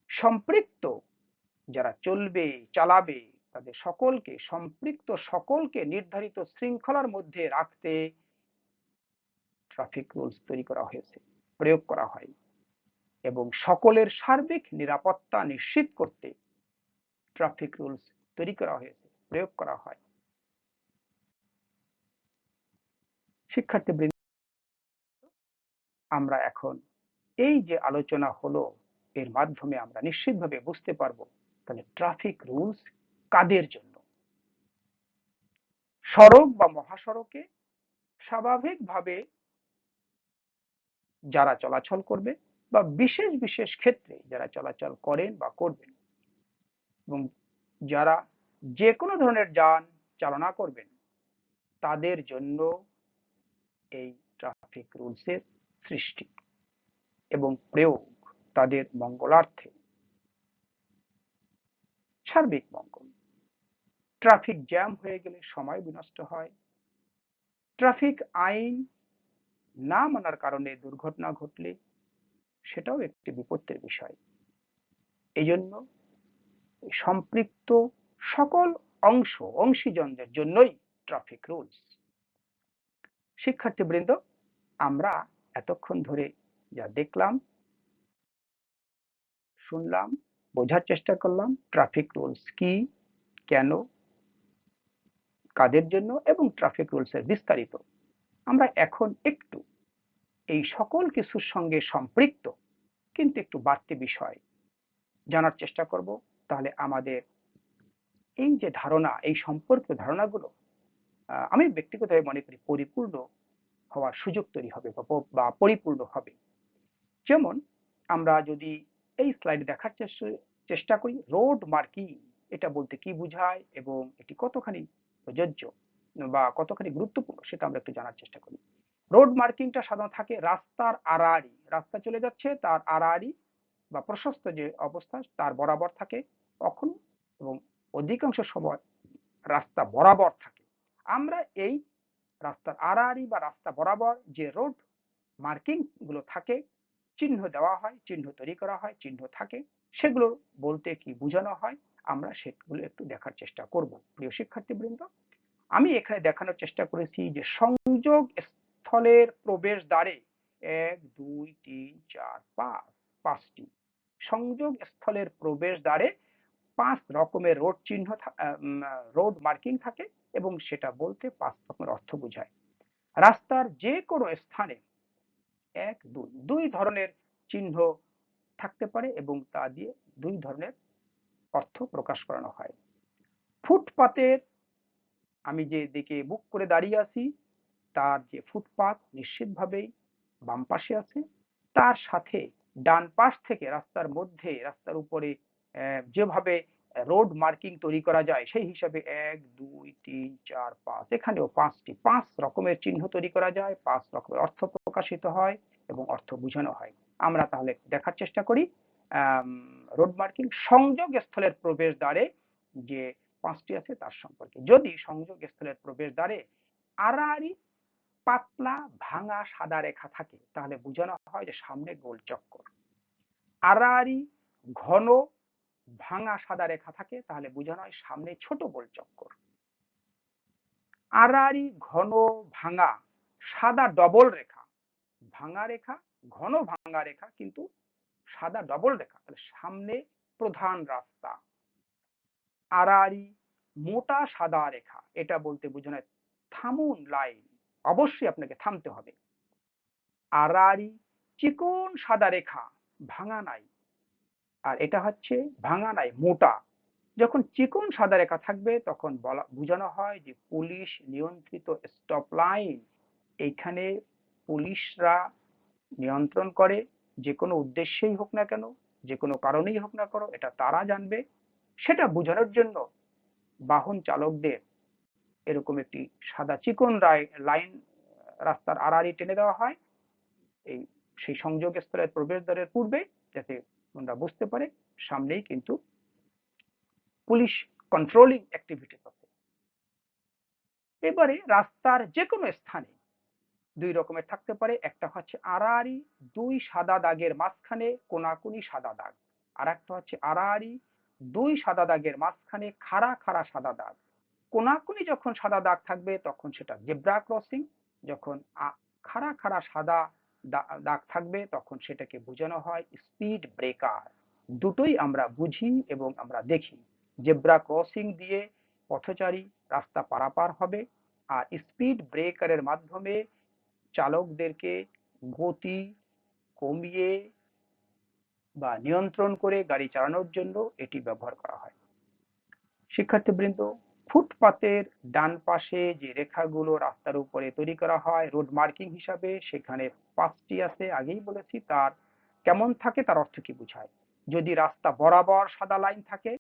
সম্পৃক্ত যারা চলবে চালাবে তাদের সকলকে, সম্পৃক্ত সকলকে নির্ধারিত শৃঙ্খলার মধ্যে রাখতে ট্রাফিক রুলস তৈরি করা হয়েছে, প্রয়োগ করা হয়, এবং সকলের সার্বিক নিরাপত্তা নিশ্চিত করতে ট্রাফিক রুলস তৈরি করা হয়েছে, প্রয়োগ করা হয়। শিক্ষার্থীবৃন্দ, আমরা এখন এই যে আলোচনা হলো এর মাধ্যমে আমরা নিশ্চিতভাবে বুঝতে পারবো তাহলে ট্রাফিক রুলস কাদের জন্য। সড়ক বা মহাসড়কে স্বাভাবিকভাবে যারা চলাচল করবে বা বিশেষ বিশেষ ক্ষেত্রে যারা চলাচল করেন বা করবেন, এবং যারা যে কোনো ধরনের যান চালনা করবেন তাদের জন্য এই ট্রাফিক রুলসের সৃষ্টি এবং প্রয়োগ, তাদের মঙ্গলার্থে, সার্বিক মঙ্গল। ট্রাফিক জ্যাম হয়ে গেলে সময় বিনষ্ট হয়, ট্রাফিক আইন না মানার কারণে দুর্ঘটনা ঘটলে সেটাও একটি বিপত্তির বিষয়। এই জন্য সম্পৃক্ত সকল অংশীজনদের জন্যই ট্রাফিক রুলস। শিক্ষার্থীবৃন্দ, আমরা এতক্ষণ ধরে যা দেখলাম, শুনলাম, বোঝার চেষ্টা করলাম ট্রাফিক রুলস কি, কেন, কাদের জন্য এবং ট্রাফিক রুলসের বিস্তারিত। আমরা এখন একটু এই সকল কিছুর সঙ্গে সম্পৃক্ত কিন্তু একটু বাড়তি বিষয় জানার চেষ্টা করব। তাহলে আমাদের এই যে ধারণা, এই সম্পর্কিত ধারণাগুলো আমি ব্যক্তিগতভাবে মনে করি পরিপূর্ণ হওয়ার সুযোগ তৈরি হবে বা পরিপূর্ণ হবে। যেমন আমরা যদি এই স্লাইডে দেখার চেষ্টা করি রোড মার্কিং, এটা বলতে কি বোঝায় এবং এটি কতখানি প্রযোজ্য বা কতখানি গুরুত্বপূর্ণ সেটা আমরা একটু জানার চেষ্টা করি। রোড মার্কিংটা সাধারণত থাকে রাস্তার আড়াআড়ি, রাস্তা চলে যাচ্ছে তার আড়াআড়ি বা প্রশস্ত যে অবস্থা তার বরাবর থাকে কখনো, এবং অধিকাংশ সময় রাস্তা বরাবর থাকে। আমরা এই রাস্তার আড়াআড়ি বা রাস্তা বরাবর যে রোড মার্কিং গুলো থাকে, চিহ্ন দেওয়া হয়, চিহ্ন তৈরি করা হয়, চিহ্ন থাকে, সেগুলো বলতে কি বোঝানো হয় আমরা সেগুলো একটু দেখার চেষ্টা করব। প্রিয় শিক্ষার্থীবৃন্দ, আমি এখানে দেখানোর চেষ্টা করেছি যে সংযোগ স্থলের প্রবেশ দ্বারে 1 2 3 4 5 5টি সংযোগ স্থলের প্রবেশ দ্বারে 5 রকমের রোড চিহ্ন, রোড মার্কিং থাকে এবং সেটা বলতে 5 রকমের অর্থ বোঝায়। রাস্তার যে কোনো স্থানে 1 2 দুই ধরনের চিহ্ন থাকতে পারে এবং তা দিয়ে দুই ধরনের অর্থ প্রকাশ করানো হয়। ফুটপাতের আমি যে দিকে মুখ করে দাঁড়িয়ে আছি তার যে ফুটপাত নিশ্চিতভাবেই বাম পাশে আছে, তার সাথে ডান পাশ থেকে রাস্তার মধ্যে রাস্তার উপরে যেভাবে রোড মার্কিং তৈরি করা যায় সেই হিসাবে 1 2 3 4 5 এখানেও 5 রকমের চিহ্ন তৈরি করা যায়, 5 রকমের অর্থ প্রকাশিত হয় এবং অর্থ বোঝানো হয়। আমরা তাহলে দেখার চেষ্টা করি রোড মার্কিং সংযোগ স্থলের প্রবেশদ্বারে যে 5টি আছে তার সম্পর্কে। যদি সংযোগ স্থলের প্রবেশদ্বারে আড়াআড়ি পাতলা ভাঙা সাদা রেখা থাকে তাহলে বোঝানো হয় যে সামনে গোল চক্কর। আড়াআড়ি ঘন ভাঙা সাদা রেখা থাকে তাহলে বোঝানো হয় সামনে ছোট গোল চক্কর। আড়াআড়ি ঘন ভাঙা সাদা ডবল রেখা, ভাঙা রেখা ঘন ভাঙা রেখা কিন্তু সাদা ডবল রেখা, তাহলে সামনে প্রধান রাস্তা। আড়াআড়ি মোটা সাদা রেখা, এটা বলতে বোঝানো হয় থামুন লাইন, অবশ্যই আপনাকে থামতে হবে। আড়াআড়ি চিকন সাদা রেখা, ভাঙা নাই, আর এটা হচ্ছে ভাঙা নাই মোটা। যখন চিকন সাদা রেখা থাকবে তখন বোঝানো হয় যে পুলিশ নিয়ন্ত্রিত স্টপ লাইন, এইখানে পুলিশরা নিয়ন্ত্রণ করে, যে কোনো উদ্দেশ্যেই হোক না কেন, যে কোনো কারণেই হোক না কেন, এটা তারা জানবে। সেটা বোঝানোর জন্য বাহন চালকদের এরকম একটি সাদা চিকন লাইন রাস্তার আড়াআড়ি টেনে দেওয়া হয় এই সেই সংযোগ স্থলের প্রবেশদ্বারের পূর্বে, যাতে আমরা বুঝতে পারে সামনেই কিন্তু পুলিশ কন্ট্রোলিং অ্যাক্টিভিটি আছে। এবারে রাস্তার যে কোনো স্থানে দুই রকমের থাকতে পারে, একটা হচ্ছে আড়াআড়ি দুই সাদা দাগের মাঝখানে কোনাকুনি সাদা দাগ, আর একটা হচ্ছে আড়াআড়ি দুই সাদা দাগের মাঝখানে খাড়া খাড়া সাদা দাগ। কোনাকুনি যখন সাদা দাগ থাকবে তখন সেটা জেব্রা ক্রসিং, যখন খাড়া খাড়া সাদা দাগ থাকবে তখন সেটাকে বোঝানো হয় স্পিড ব্রেকার। দুটোই আমরা বুঝি এবং আমরা দেখি। জেব্রা ক্রসিং দিয়ে পথচারী রাস্তা পারাপার হবে, আর স্পিড ব্রেকারের মাধ্যমে চালকদেরকে গতি কমিয়ে বা নিয়ন্ত্রণ করে গাড়ি চালানোর জন্য এটি ব্যবহার করা হয়। শিক্ষার্থীবৃন্দ, ফুটপাতের ডান পাশে যে রেখাগুলো রাস্তার উপরে তৈরি করা হয় রোড মার্কিং হিসাবে, সেখানে 5টি আছে, আগেই বলেছি। তার কেমন থাকে, তার অর্থ কি বোঝায়? যদি রাস্তা বরাবর সাদা লাইন থাকে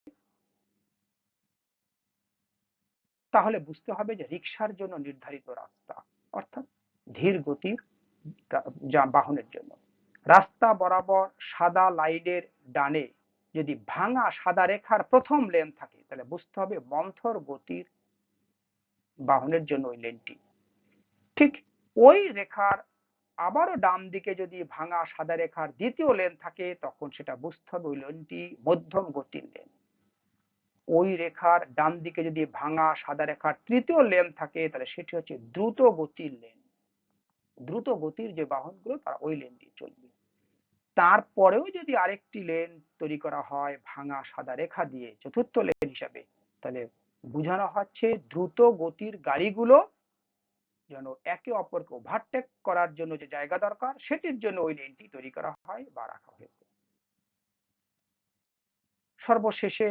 তাহলে বুঝতে হবে যে রিকশার জন্য নির্ধারিত রাস্তা, অর্থাৎ ধীর গতির বাহনের জন্য। রাস্তা বরাবর সাদা লাইনের ডানে যদি ভাঙা সাদা রেখার প্রথম লেন থাকে তাহলে বুঝতে হবে মন্থর গতির বাহনের জন্য ওই লেনটি। ঠিক ওই রেখার আবারও ডান দিকে যদি ভাঙা সাদা রেখার দ্বিতীয় লেন থাকে তখন সেটা বুঝতে হবে ওই লেনটি মধ্যম গতির লেন। ওই রেখার ডান দিকে যদি ভাঙা সাদা রেখার তৃতীয় লেন থাকে তাহলে সেটি হচ্ছে দ্রুত গতির লেন। দ্রুত গতির যে বাহনগুলো তারা ওই লেন দিয়ে চলবে। তারপরেও যদি আরেকটি লেন তৈরি করা হয় ভাঙা সাদা রেখা দিয়ে চতুর্থ লেন হিসাবে, তাহলে বোঝানো হচ্ছে দ্রুত গতির গাড়িগুলো যেন একে অপরকে ওভারটেক করার জন্য যে জায়গা দরকার সেটির জন্য ওই লেনটি তৈরি করা হয় বা রাখা হয়েছে। সর্বশেষে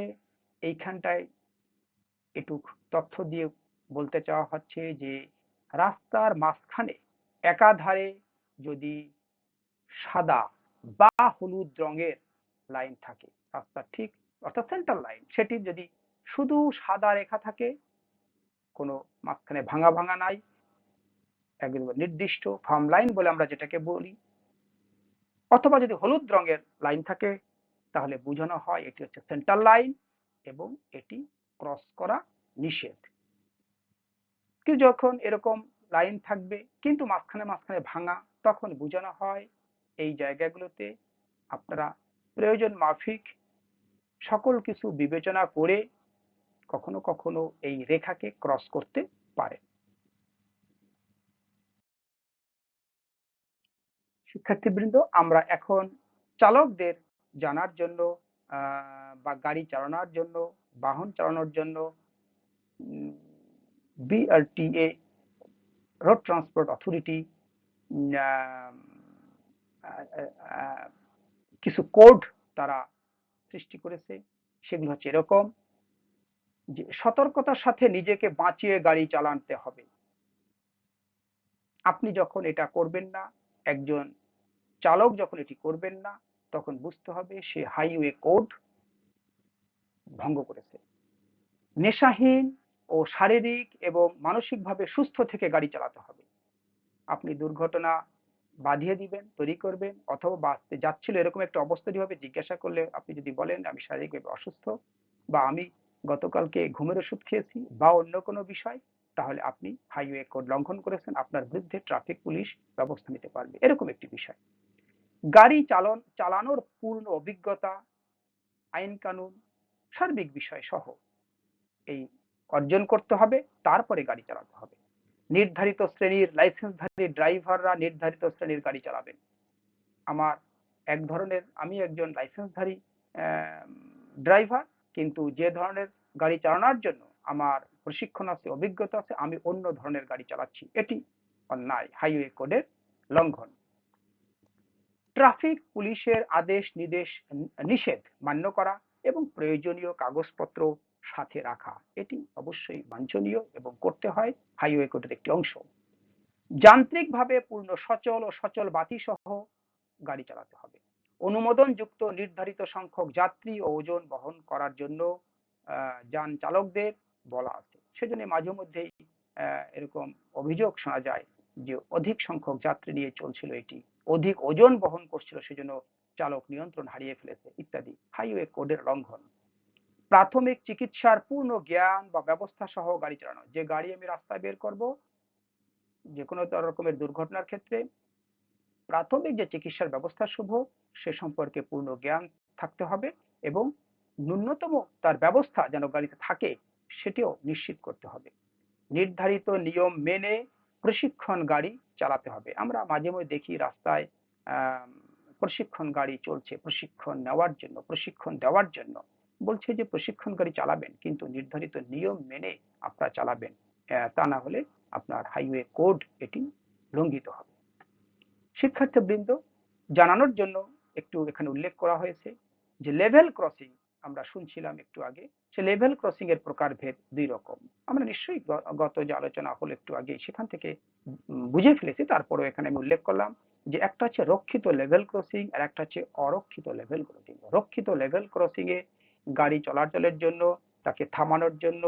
এইখানটায় একটু তথ্য দিয়ে বলতে চাওয়া হচ্ছে যে রাস্তার মাঝখানে একাধারে যদি সাদা বা হলুদ রঙের লাইন থাকে রাস্তার ঠিক অর্থাৎ সেন্টার লাইন, সেটি যদি শুধু সাদা রেখা থাকে, কোনো মাঝখানে ভাঙা ভাঙা নাই, একদম নির্দিষ্ট ফার্ম লাইন বলে আমরা যেটাকে বলি, অথবা যদি হলুদ রঙের লাইন থাকে তাহলে বোঝানো হয় এটি হচ্ছে সেন্টার লাইন এবং এটি ক্রস করা নিষেধ। কিন্তু যখন এরকম লাইন থাকবে কিন্তু মাঝখানে মাঝখানে ভাঙা, তখন বোঝানো হয় এই জায়গাগুলোতে আপনারা প্রয়োজন মাফিক সকল কিছু বিবেচনা করে কখনো কখনো এই রেখাকে ক্রস করতে পারে। শিক্ষার্থীবৃন্দ, আমরা এখন চালকদের জানার জন্য বা গাড়ি চালানোর জন্য বাহন চালানোর জন্য বিআরটিএ রোড ট্রান্সপোর্ট অথরিটি কিছু কোড তারা সৃষ্টি করেছে। সেগুলো হচ্ছে এরকম যে সতর্কতার সাথে নিজেকে বাঁচিয়ে গাড়ি চালাতে হবে। আপনি যখন এটা করবেন না, একজন চালক যখন এটি করবেন না, তখন বুঝতে হবে সে হাইওয়ে কোড ভঙ্গ করেছে। নেশাহীন ও শারীরিক এবং মানসিকভাবে সুস্থ থেকে গাড়ি চালাতে হবে। আপনি দুর্ঘটনা বাঁধিয়ে দিবেন, তৈরি করবেন, অথবা বাঁচতে যাচ্ছিল এরকম একটা অবস্থা হবে, জিজ্ঞাসা করলে আপনি যদি বলেন আমি শারীরিকভাবে অসুস্থ বা আমি গতকালকে ঘুমের ওষুধ খেয়েছি বা অন্য কোনো বিষয়, তাহলে আপনি হাইওয়ে কোড লঙ্ঘন করেছেন, আপনার বিরুদ্ধে ট্রাফিক পুলিশ ব্যবস্থা নিতে পারবে, এরকম একটি বিষয়। গাড়ি চালানোর পূর্ণ অভিজ্ঞতা, আইন কানুন, সার্বিক বিষয় সহ এই অর্জন করতে হবে, তারপরে গাড়ি চালাতে হবে। নির্ধারিত শ্রেণীর লাইসেন্সধারী ড্রাইভাররা নির্ধারিত শ্রেণীর গাড়ি চালাবেন। আমার এক ধরনের, আমি একজন লাইসেন্সধারী ড্রাইভার, কিন্তু যে ধরনের গাড়ি চালানোর জন্য আমার প্রশিক্ষণ আছে, অভিজ্ঞতা আছে, আমি অন্য ধরনের গাড়ি চালাচ্ছি, এটি অন্যায়, হাইওয়ে কোডের লঙ্ঘন। ট্রাফিক পুলিশের আদেশ নিষেধ মান্য করা এবং প্রয়োজনীয় কাগজপত্র সাথে রাখা, এটি অবশ্যই বাঞ্ছনীয় এবং করতে হয়, হাইওয়ে কোডের একটি অংশ। যান্ত্রিকভাবে পূর্ণ সচল ও সচল বাতি সহ গাড়ি চালাতে হবে। অনুমোদনযুক্ত নির্ধারিত সংখ্যক যাত্রী ও ওজন বহন করার জন্য যান চালকদের বলা আছে। সেজন্য মাঝে মধ্যেই এরকম অভিযোগ শোনা যায় যে অধিক সংখ্যক যাত্রী নিয়ে চলছিল, এটি অধিক ওজন বহন করছিল, সেজন্য চালক নিয়ন্ত্রণ হারিয়ে ফেলেছে ইত্যাদি, হাইওয়ে কোডের লঙ্ঘন। প্রাথমিক চিকিৎসার পূর্ণ জ্ঞান বা ব্যবস্থা সহ গাড়ি চালানো, যে গাড়ি আমি রাস্তায় বের করব যে কোনো রকমের দুর্ঘটনার ক্ষেত্রে প্রাথমিক যে চিকিৎসার ব্যবস্থা শুভ, সে সম্পর্কে পূর্ণ জ্ঞান থাকতে হবে এবং ন্যূনতম তার ব্যবস্থা যেন গাড়িতে থাকে সেটিও নিশ্চিত করতে হবে। নির্ধারিত নিয়ম মেনে প্রশিক্ষণ গাড়ি চালাতে হবে। আমরা মাঝে মধ্যে দেখি রাস্তায় প্রশিক্ষণ গাড়ি চলছে, প্রশিক্ষণ নেওয়ার জন্য, প্রশিক্ষণ দেওয়ার জন্য বলছে যে প্রশিক্ষণ গাড়ি চালাবেন, কিন্তু নির্ধারিত নিয়ম মেনে আপনারা চালাবেন, তা না হলে আপনার হাইওয়ে কোড এটি লঙ্ঘিত হবে। শিক্ষার্থীবৃন্দ, জানানোর জন্য একটু এখানে উল্লেখ করা হয়েছে যে লেভেল ক্রসিং আমরা শুনছিলাম একটু আগে, সে লেভেল ক্রসিং এর প্রকারভেদ দুই রকম। আমরা নিশ্চয়ই গত যে আলোচনা হলো একটু আগে সেখান থেকে বুঝে ফেলেছি, তারপরেও এখানে আমি উল্লেখ করলাম যে একটা হচ্ছে রক্ষিত লেভেল ক্রসিং আর একটা হচ্ছে অরক্ষিত লেভেল ক্রসিং। রক্ষিত লেভেল ক্রসিং এ গাড়ি চলাচলের জন্য, তাকে থামানোর জন্য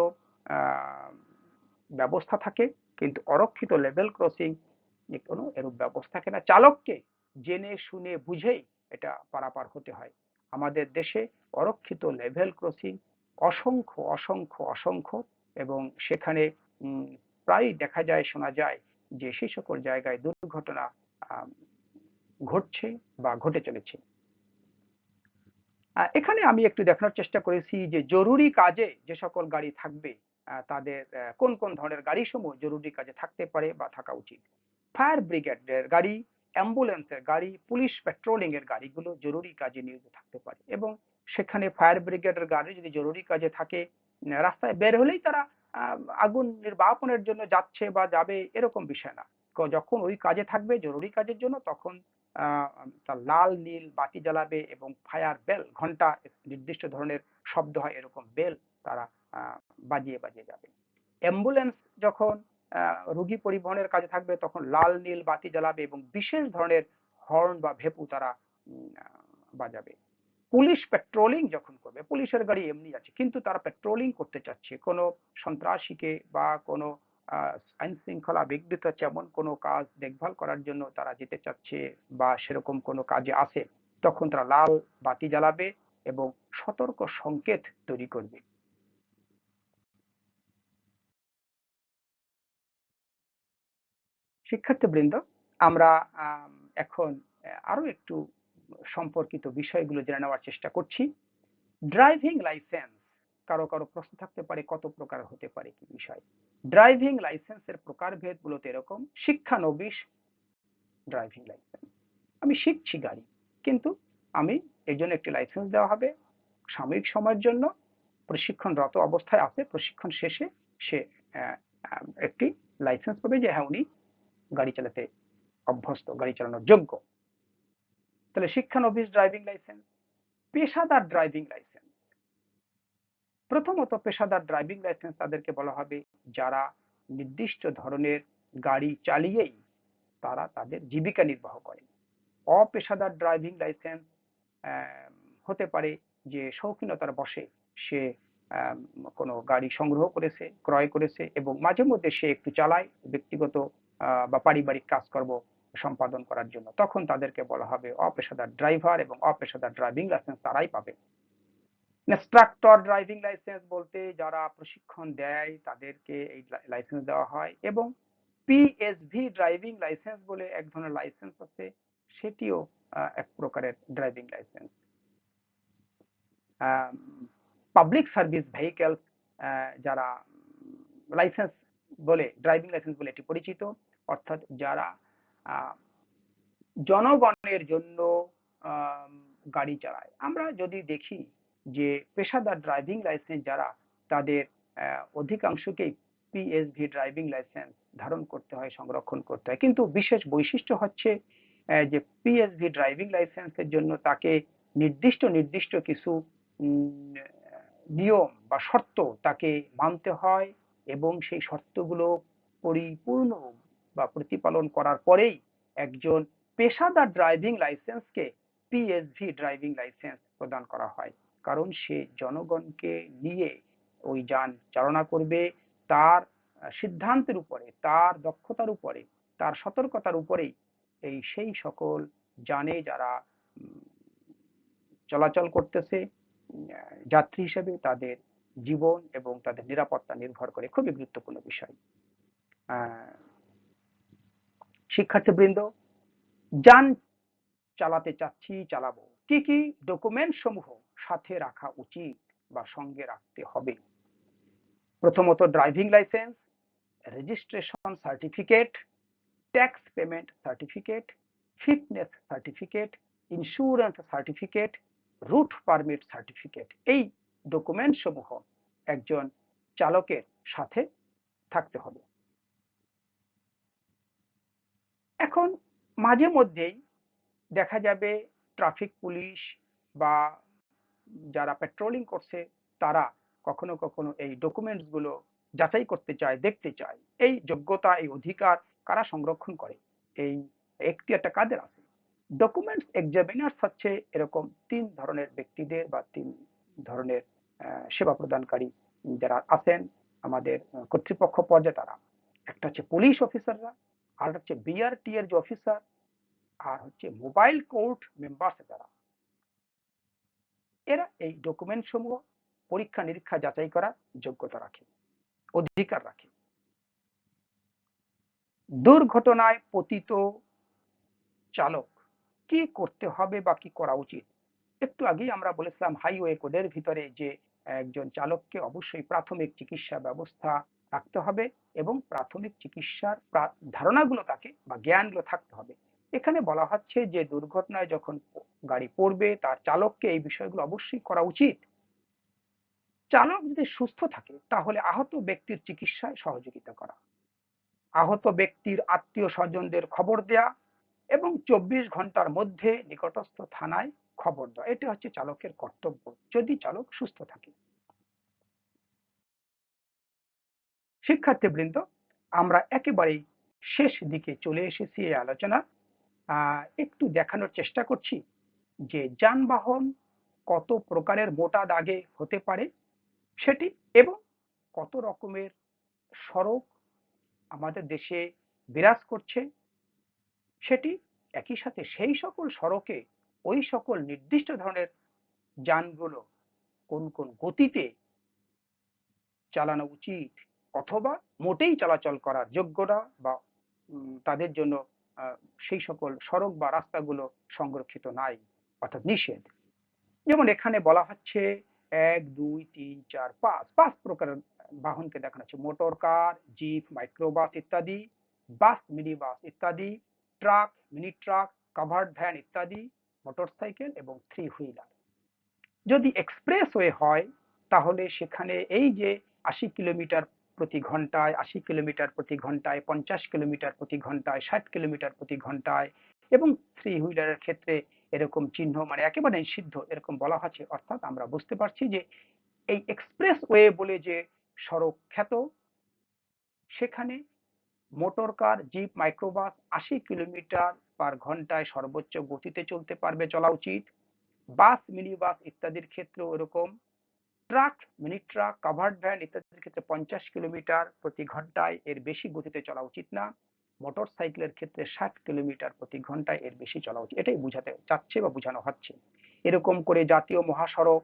ব্যবস্থা থাকে, কিন্তু অরক্ষিত লেভেল ক্রসিং কোনো এরূপ ব্যবস্থা থাকে না, চালককে জেনে শুনে বুঝেই এটা পারাপার হতে হয়। আমাদের দেশে অরক্ষিত লেভেল ক্রসিং অসংখ্য অসংখ্য অসংখ্য, এবং সেখানে প্রায় দেখা যায়, শোনা যায় যে সেই সকল জায়গায় দুর্ঘটনা ঘটছে বা ঘটে চলেছে। এখানে আমি একটু দেখানোর চেষ্টা করেছি যে জরুরি কাজে যে সকল গাড়ি থাকবে, তাদের কোন কোন ধরনের গাড়ি সমূহ জরুরি কাজে থাকতে পারে বা থাকা উচিত। ফায়ার ব্রিগেডের গাড়ি, অ্যাম্বুলেন্সের গাড়ি, পুলিশ পেট্রোলিং এর গাড়িগুলো জরুরি কাজে নিয়োজিত থাকতে পারে, এবং সেখানে ফায়ার ব্রিগেডের গাড়ি যদি জরুরি কাজে থাকে, রাস্তায় বের হলেই তারা আগুন নির্বাপনের জন্য যাচ্ছে বা যাবে এরকম বিষয় না। যখন ওই কাজে থাকবে জরুরি কাজের জন্য, তখন তার লাল নীল বাতি জ্বালাবে এবং ফায়ার বেল, ঘন্টা নির্দিষ্ট ধরনের শব্দ হয় এরকম বেল তারা বাজিয়ে বাজিয়ে যাবে। অ্যাম্বুলেন্স যখন রোগী পরিবহনের কাজে থাকবে তখন লাল নীল বাতি জ্বালাবে এবং বিশেষ ধরনের হর্ন বা ভেপু তারা বাজাবে। পুলিশ পেট্রোলিং যখন করবে, পুলিশের গাড়ি এমনি আছে কিন্তু তারা পেট্রোলিং করতে চাচ্ছে, কোনো সন্ত্রাসীকে বা কোনো আইন শৃঙ্খলা বিঘ্নিত হচ্ছে এমন কোনো কাজ দেখভাল করার জন্য তারা যেতে চাচ্ছে বা সেরকম কোনো কাজে আছে, তখন তারা লাল বাতি জ্বালাবে এবং সতর্ক সংকেত তৈরি করবে। শিক্ষার্থীবৃন্দ, আমরা এখন আরো একটু সম্পর্কিত বিষয়গুলো জেনে নেওয়ার চেষ্টা করছি। ড্রাইভিং লাইসেন্স, কারো কারো প্রশ্ন থাকতে পারে কত প্রকার হতে পারে, কি বিষয়। ড্রাইভিং লাইসেন্সের প্রকারভেদ মূলত এরকম: শিক্ষানবিশ ড্রাইভিং লাইসেন্স, আমি শিখছি গাড়ি, কিন্তু আমি এই জন্য একটি লাইসেন্স দেওয়া হবে সাময়িক সময়ের জন্য, প্রশিক্ষণরত অবস্থায় আছে, প্রশিক্ষণ শেষে সে একটি লাইসেন্স পাবে যে হ্যাঁ উনি গাড়ি চালাতে অভ্যস্ত, গাড়ি চালানোর যোগ্য। তাহলে শিক্ষানবিশ ড্রাইভিং লাইসেন্স। পেশাদার ড্রাইভিং লাইসেন্স, প্রথমত পেশাদার ড্রাইভিং লাইসেন্স তাদেরকে বলা হবে যারা নির্দিষ্ট ধরনের গাড়ি চালিয়েই তারা তাদের জীবিকা নির্বাহ করে। অপেশাদার ড্রাইভিং লাইসেন্স হতে পারে যে শৌখিনতার বশে সে কোনো গাড়ি সংগ্রহ করেছে, ক্রয় করেছে এবং মাঝে মধ্যে সে একটু চালায় ব্যক্তিগত বা পারিবারিক কাজকর্ম সম্পাদন করার জন্য, তখন তাদেরকে বলা হবে অপেশাদার ড্রাইভার এবং অপেশাদার ড্রাইভিং লাইসেন্স তারাই পাবে। ইন্সট্রাক্টর ড্রাইভিং লাইসেন্স বলতে যারা প্রশিক্ষণ দেয় তাদেরকে এই লাইসেন্স দেওয়া হয় এবং পিএসভি ড্রাইভিং লাইসেন্স বলে এক ধরনের লাইসেন্স আছে, সেটিও এক প্রকারের driving licence. Public service vehicle যারা লাইসেন্স বলে, ড্রাইভিং লাইসেন্স বলে এটি পরিচিত, অর্থাৎ যারা জনগণের জন্য গাড়ি চালায়। আমরা যদি দেখি যে পেশাদার ড্রাইভিং লাইসেন্স যারা, তাদের অধিকাংশকেই পিএসভি ড্রাইভিং লাইসেন্স ধারণ করতে হয়, সংরক্ষণ করতে হয়, কিন্তু বিশেষ বৈশিষ্ট্য হচ্ছে যে পিএসভি ড্রাইভিং লাইসেন্সের জন্য তাকে নির্দিষ্ট নির্দিষ্ট কিছু নিয়ম বা শর্ত তাকে মানতে হয় এবং সেই শর্তগুলো পরিপূর্ণ বা প্রতিপালন করার পরেই একজন পেশাদার ড্রাইভিং লাইসেন্সকে পিএসভি ড্রাইভিং লাইসেন্স প্রদান করা হয়, কারণ সে জনগণকে নিয়ে ওই যান চালনা করবে, তার সিদ্ধান্তের উপরে, তার দক্ষতার উপরে, তার সতর্কতার উপরেই এই সেই সকল যানে যারা চলাচল করতেছে যাত্রী হিসেবে তাদের জীবন এবং তাদের নিরাপত্তা নির্ভর করে। খুবই গুরুত্বপূর্ণ বিষয়। শিক্ষার্থীবৃন্দ, যান চালাতে চাচ্ছি, চালাবো, কি কি ডকুমেন্ট সমূহ সাথে রাখা উচিত বা সঙ্গে রাখতে হবে? প্রথমত driving licence, registration certificate, tax payment certificate, fitness certificate, insurance certificate, route permit certificate. এই ডকুমেন্ট সমূহ একজন চালকের সাথে থাকতে হবে। এখন মাঝে মধ্যেই দেখা যাবে ট্রাফিক পুলিশ বা যারা পেট্রোলিং করছে তারা কখনো কখনো এই ডকুমেন্টস গুলো যাচাই করতে চায়, দেখতে চায়। এই যোগ্যতা, এই অধিকার কারা সংরক্ষণ করে, এই এখতিয়ারটা কাদের আছে? ডকুমেন্টস এক্সামিনার্স হচ্ছে এরকম ৩ ধরনের ব্যক্তিদের বা ৩ ধরনের সেবা প্রদানকারী যারা আছেন আমাদের কর্তৃপক্ষ পর্যায়ে। তারা একটা হচ্ছে পুলিশ অফিসাররা, আর হচ্ছে বিআরটি এর যে অফিসার, আর হচ্ছে মোবাইল কোর্ট মেম্বার্স যারা, এরা এই ডকুমেন্ট সমূহ পরীক্ষা নিরীক্ষা যাচাই করার যোগ্যতা রাখে, অধিকার রাখে। দুর্ঘটনায় পতিত চালক কি করতে হবে বা কি করা উচিত? একটু আগেই আমরা বলেছিলাম হাইওয়ে কোডের ভিতরে যে একজন চালককে অবশ্যই প্রাথমিক চিকিৎসা ব্যবস্থা রাখতে হবে এবং প্রাথমিক চিকিৎসার ধারণাগুলো তাকে বা জ্ঞানগুলো থাকতে হবে। এখানে বলা হচ্ছে যে দুর্ঘটনায় যখন গাড়ি পড়বে তার চালককে এই বিষয়গুলো অবশ্যই করা উচিত। চালক যদি সুস্থ থাকে তাহলে আহত ব্যক্তির চিকিৎসায় সহযোগিতা করা, আহত ব্যক্তির আত্মীয় স্বজনদের খবর দেয়া এবং ২৪ ঘন্টার মধ্যে নিকটস্থ থানায় খবর দেওয়া, এটা হচ্ছে চালকের কর্তব্য যদি চালক সুস্থ থাকে। শিক্ষার্থীবৃন্দ, আমরা একেবারেই শেষ দিকে চলে এসেছি এই আলোচনা। একটু দেখানোর চেষ্টা করছি যে যানবাহন কত প্রকারের মোটা দাগে হতে পারে সেটি, এবং কত রকমের সড়ক আমাদের দেশে বিরাজ করছে সেটি। একই সাথে সেই সকল সড়কে ওই সকল নির্দিষ্ট ধরনের যানগুলো কোন কোন গতিতে চালানো উচিত অথবা মোটেই চলাচল করার যোগ্যতা বা তাদের জন্য সেই সকল সড়ক বা রাস্তাগুলো সংরক্ষিত নাই, অর্থাৎ নিষেধ। যেমন এখানে বলা হচ্ছে ১, ২, ৩, ৪, ৫ প্রকারের বাহনকে দেখানো হচ্ছে: মোটর কার, জিপ, মাইক্রোবাস ইত্যাদি, বাস, মিনি বাস ইত্যাদি, truck, mini truck, covered van ইত্যাদি, মোটরসাইকেল এবং 3 হুইলার। যদি এক্সপ্রেসওয়ে হয় তাহলে সেখানে এই যে ৮০ কিলোমিটার প্রতি ঘন্টায়, ৮০ কিলোমিটার প্রতি ঘন্টায়, ৫০ কিলোমিটার প্রতি ঘন্টায়, ৬০ কিলোমিটার প্রতি ঘন্টায় এবং 3 হুইলারের ক্ষেত্রে এরকম চিহ্ন মানে একেবারে নিষিদ্ধ এরকম বলা হচ্ছে। অর্থাৎ আমরা বুঝতে পারছি যে এই এক্সপ্রেসওয়ে বলে যে সড়ক খ্যাত, সেখানে মোটর কার, জিপ, মাইক্রোবাস 80 কিলোমিটার/ঘন্টায় সর্বোচ্চ গতিতে চলতে পারবে, চলা উচিত। বাস, মিনি বাস ইত্যাদির ক্ষেত্রেও এরকম। Truck, mini truck, covered van ইত্যাদির ক্ষেত্রে 50 কিলোমিটার/ঘন্টায় এর বেশি গতিতে চলা উচিত না। মোটর সাইকেলের ক্ষেত্রে 60 কিলোমিটার/ঘন্টায় এর বেশি চলা উচিত। এটাই বোঝাতে চাচ্ছে বা বোঝানো হচ্ছে। এরকম করে জাতীয় মহাসড়ক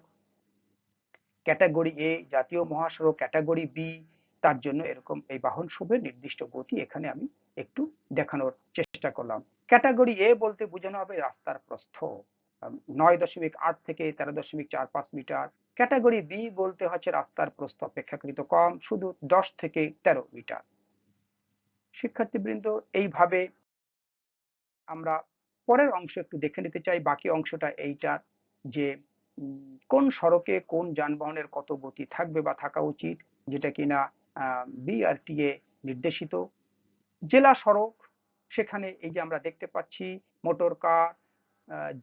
ক্যাটাগরি এ, জাতীয় মহাসড়ক ক্যাটাগরি বি, তার জন্য এরকম এই বাহন সমূহের নির্দিষ্ট গতি এখানে আমি একটু দেখানোর চেষ্টা করলাম। ক্যাটাগরি এ বলতে বোঝানো হবে রাস্তার প্রস্থ 9.8 থেকে 13.45 মিটার। ক্যাটাগরি বি বলতে হচ্ছে রাস্তার প্রস্থ অপেক্ষাকৃত কম, শুধু 10 থেকে 13 মিটার। শিক্ষার্থীবৃন্দ, এইভাবে আমরা পরের অংশ একটু দেখে নিতে চাই। বাকি অংশটা এইটা যে কোন সড়কে কোন যানবাহনের কত গতি থাকবে বা থাকা উচিত, যেটা কিনা বিআরটিএ নির্দেশিত। জেলা সড়ক, সেখানে এই যে আমরা দেখতে পাচ্ছি মোটর কার,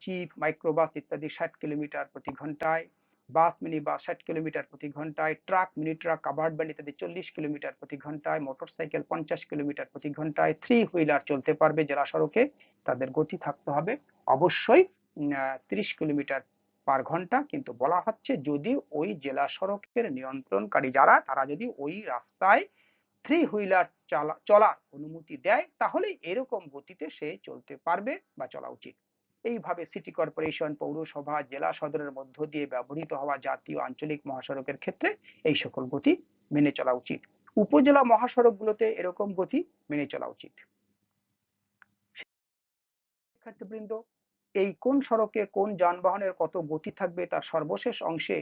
জিপ, মাইক্রোবাস ইত্যাদি 60 কিলোমিটার/ঘন্টায়, বাস, মিনি বাস 60 কিলোমিটার/ঘন্টায়, truck, mini truck, covered van ইত্যাদি 40 কিলোমিটার/ঘন্টায়, মোটরসাইকেল 50 কিলোমিটার/ঘন্টায়। থ্রি হুইলার চলতে পারবে জেলা সড়কে, তাদের গতি থাকতে হবে অবশ্যই 30 কিলোমিটার/ঘন্টা। কিন্তু বলা হচ্ছে যদি ওই জেলা সড়কের নিয়ন্ত্রণকারী যারা, তারা যদি ওই রাস্তায় থ্রি হুইলার চলার অনুমতি দেয়, তাহলে এরকম গতিতে সে চলতে পারবে বা চলা উচিত। এইভাবে সিটি কর্পোরেশন, পৌরসভা, জেলা সদরের মধ্য দিয়ে ব্যবহৃত হওয়া জাতীয় আঞ্চলিক মহাসড়কের ক্ষেত্রে এই সকল গতি মেনে চলা উচিত। উপজেলা মহাসড়কগুলোতে এরকম গতি মেনে চলা উচিত। শিক্ষার্থীবৃন্দ, এই কোন সড়কে কোন যানবাহনের কত গতি থাকবে তার সর্বশেষ অংশে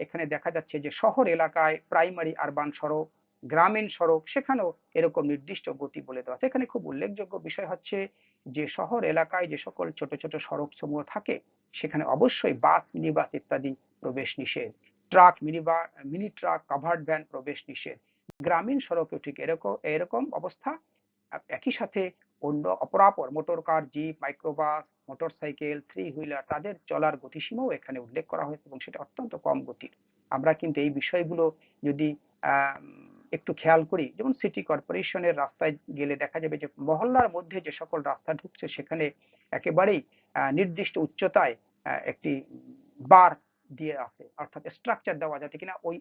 এখানে দেখা যাচ্ছে যে শহর এলাকায় প্রাইমারি আরবান সড়ক, গ্রামীণ সড়ক, সেখানেও এরকম নির্দিষ্ট গতি বলে দেওয়া আছে। এখানে খুব উল্লেখযোগ্য বিষয় হচ্ছে যে শহর এলাকায় যে সকল ছোট ছোট সড়ক সমূহ থাকে, সেখানে অবশ্যই বাস, মিনি বাস ইত্যাদি প্রবেশ নিষেধ। Truck, mini truck, covered van প্রবেশ নিষেধ। গ্রামীণ সড়কেও ঠিক এরকম অবস্থা। একই সাথে অন্য অপরাপর motor car, jeep, microbus, motorcycle, three wheeler, তাদের চলার গতিসীমাও এখানে উল্লেখ করা হয়েছে এবং সেটা অত্যন্ত কম গতির। আমরা কিন্তু এই বিষয়গুলো যদি একটু খেয়াল করি, যেমন সিটি কর্পোরেশনের রাস্তায় গেলে দেখা যাবে যে মহল্লার মধ্যে যে সকল রাস্তা ঢুকছে, সেখানে একেবারেই নির্দিষ্ট উচ্চতায় একটি বার দিয়ে আছে, অর্থাৎ স্ট্রাকচার দেওয়া, যাতে কিনা ওই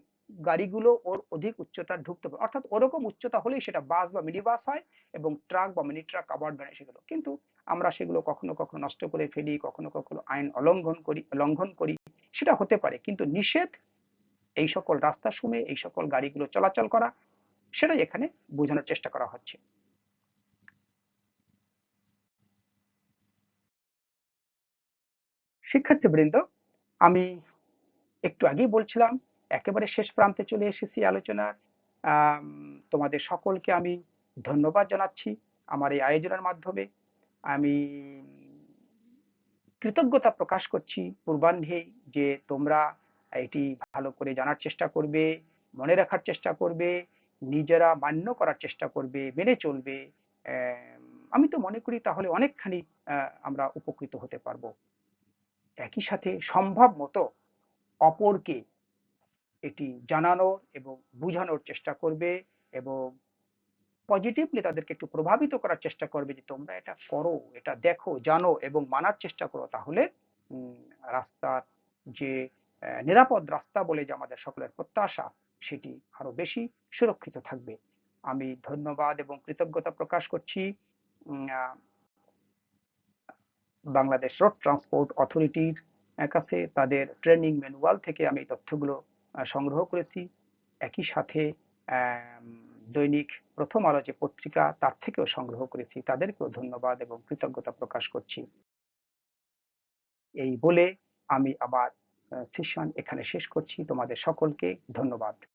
গাড়িগুলো ওর অধিক উচ্চতা ঢুকতে পারে, অর্থাৎ ওরকম উচ্চতা হলেই সেটা বাস বা মিনি বাস হয় এবং ট্রাক বা মিনি ট্রাক, কাভার্ড ভ্যান সেগুলো। কিন্তু আমরা সেগুলো কখনো কখনো নষ্ট করে ফেলি, কখনো কখনো আইন লঙ্ঘন করি, সেটা হতে পারে, কিন্তু নিষেধ এই সকল রাস্তার সময় এই সকল গাড়িগুলো চলাচল করা, সেটাই এখানে বোঝানোর চেষ্টা করা হচ্ছে। শিক্ষার্থীবৃন্দ, আমি একটু আগেই বলছিলাম একেবারে শেষ প্রান্তে চলে এসেছি আলোচনার। তোমাদের সকলকে আমি ধন্যবাদ জানাচ্ছি আমার এই আয়োজনের মাধ্যমে। আমি কৃতজ্ঞতা প্রকাশ করছি পূর্বাহ্নেই যে তোমরা এটি ভালো করে জানার চেষ্টা করবে, মনে রাখার চেষ্টা করবে, নিজেরা মান্য করার চেষ্টা করবে, মেনে চলবে। আমি তো মনে করি তাহলে অনেকখানি আমরা উপকৃত হতে পারবো। একই সাথে সম্ভব মতো অপরকে এটি জানানোর এবং বুঝানোর চেষ্টা করবে এবং পজিটিভলি তাদেরকে একটু প্রভাবিত করার চেষ্টা করবে যে তোমরা এটা করো, এটা দেখো, জানো এবং মানার চেষ্টা করো। তাহলে রাস্তার যে নিরাপদ রাস্তা বলে যে আমাদের সকলের প্রত্যাশা, সেটি আরো বেশি সুরক্ষিত থাকবে। আমি ধন্যবাদ এবং কৃতজ্ঞতা প্রকাশ করছি বাংলাদেশ রোড ট্রান্সপোর্ট অথরিটির কাছে। তাদের ট্রেনিং ম্যানুয়াল থেকে আমি তথ্যগুলো সংগ্রহ করেছি। একই সাথে দৈনিক প্রথম আলো যে পত্রিকা, তার থেকেও সংগ্রহ করেছি। তাদেরকেও ধন্যবাদ এবং কৃতজ্ঞতা প্রকাশ করছি। এই বলে আমি আমার সেশন এখানে শেষ করছি। তোমাদের সকলকে ধন্যবাদ।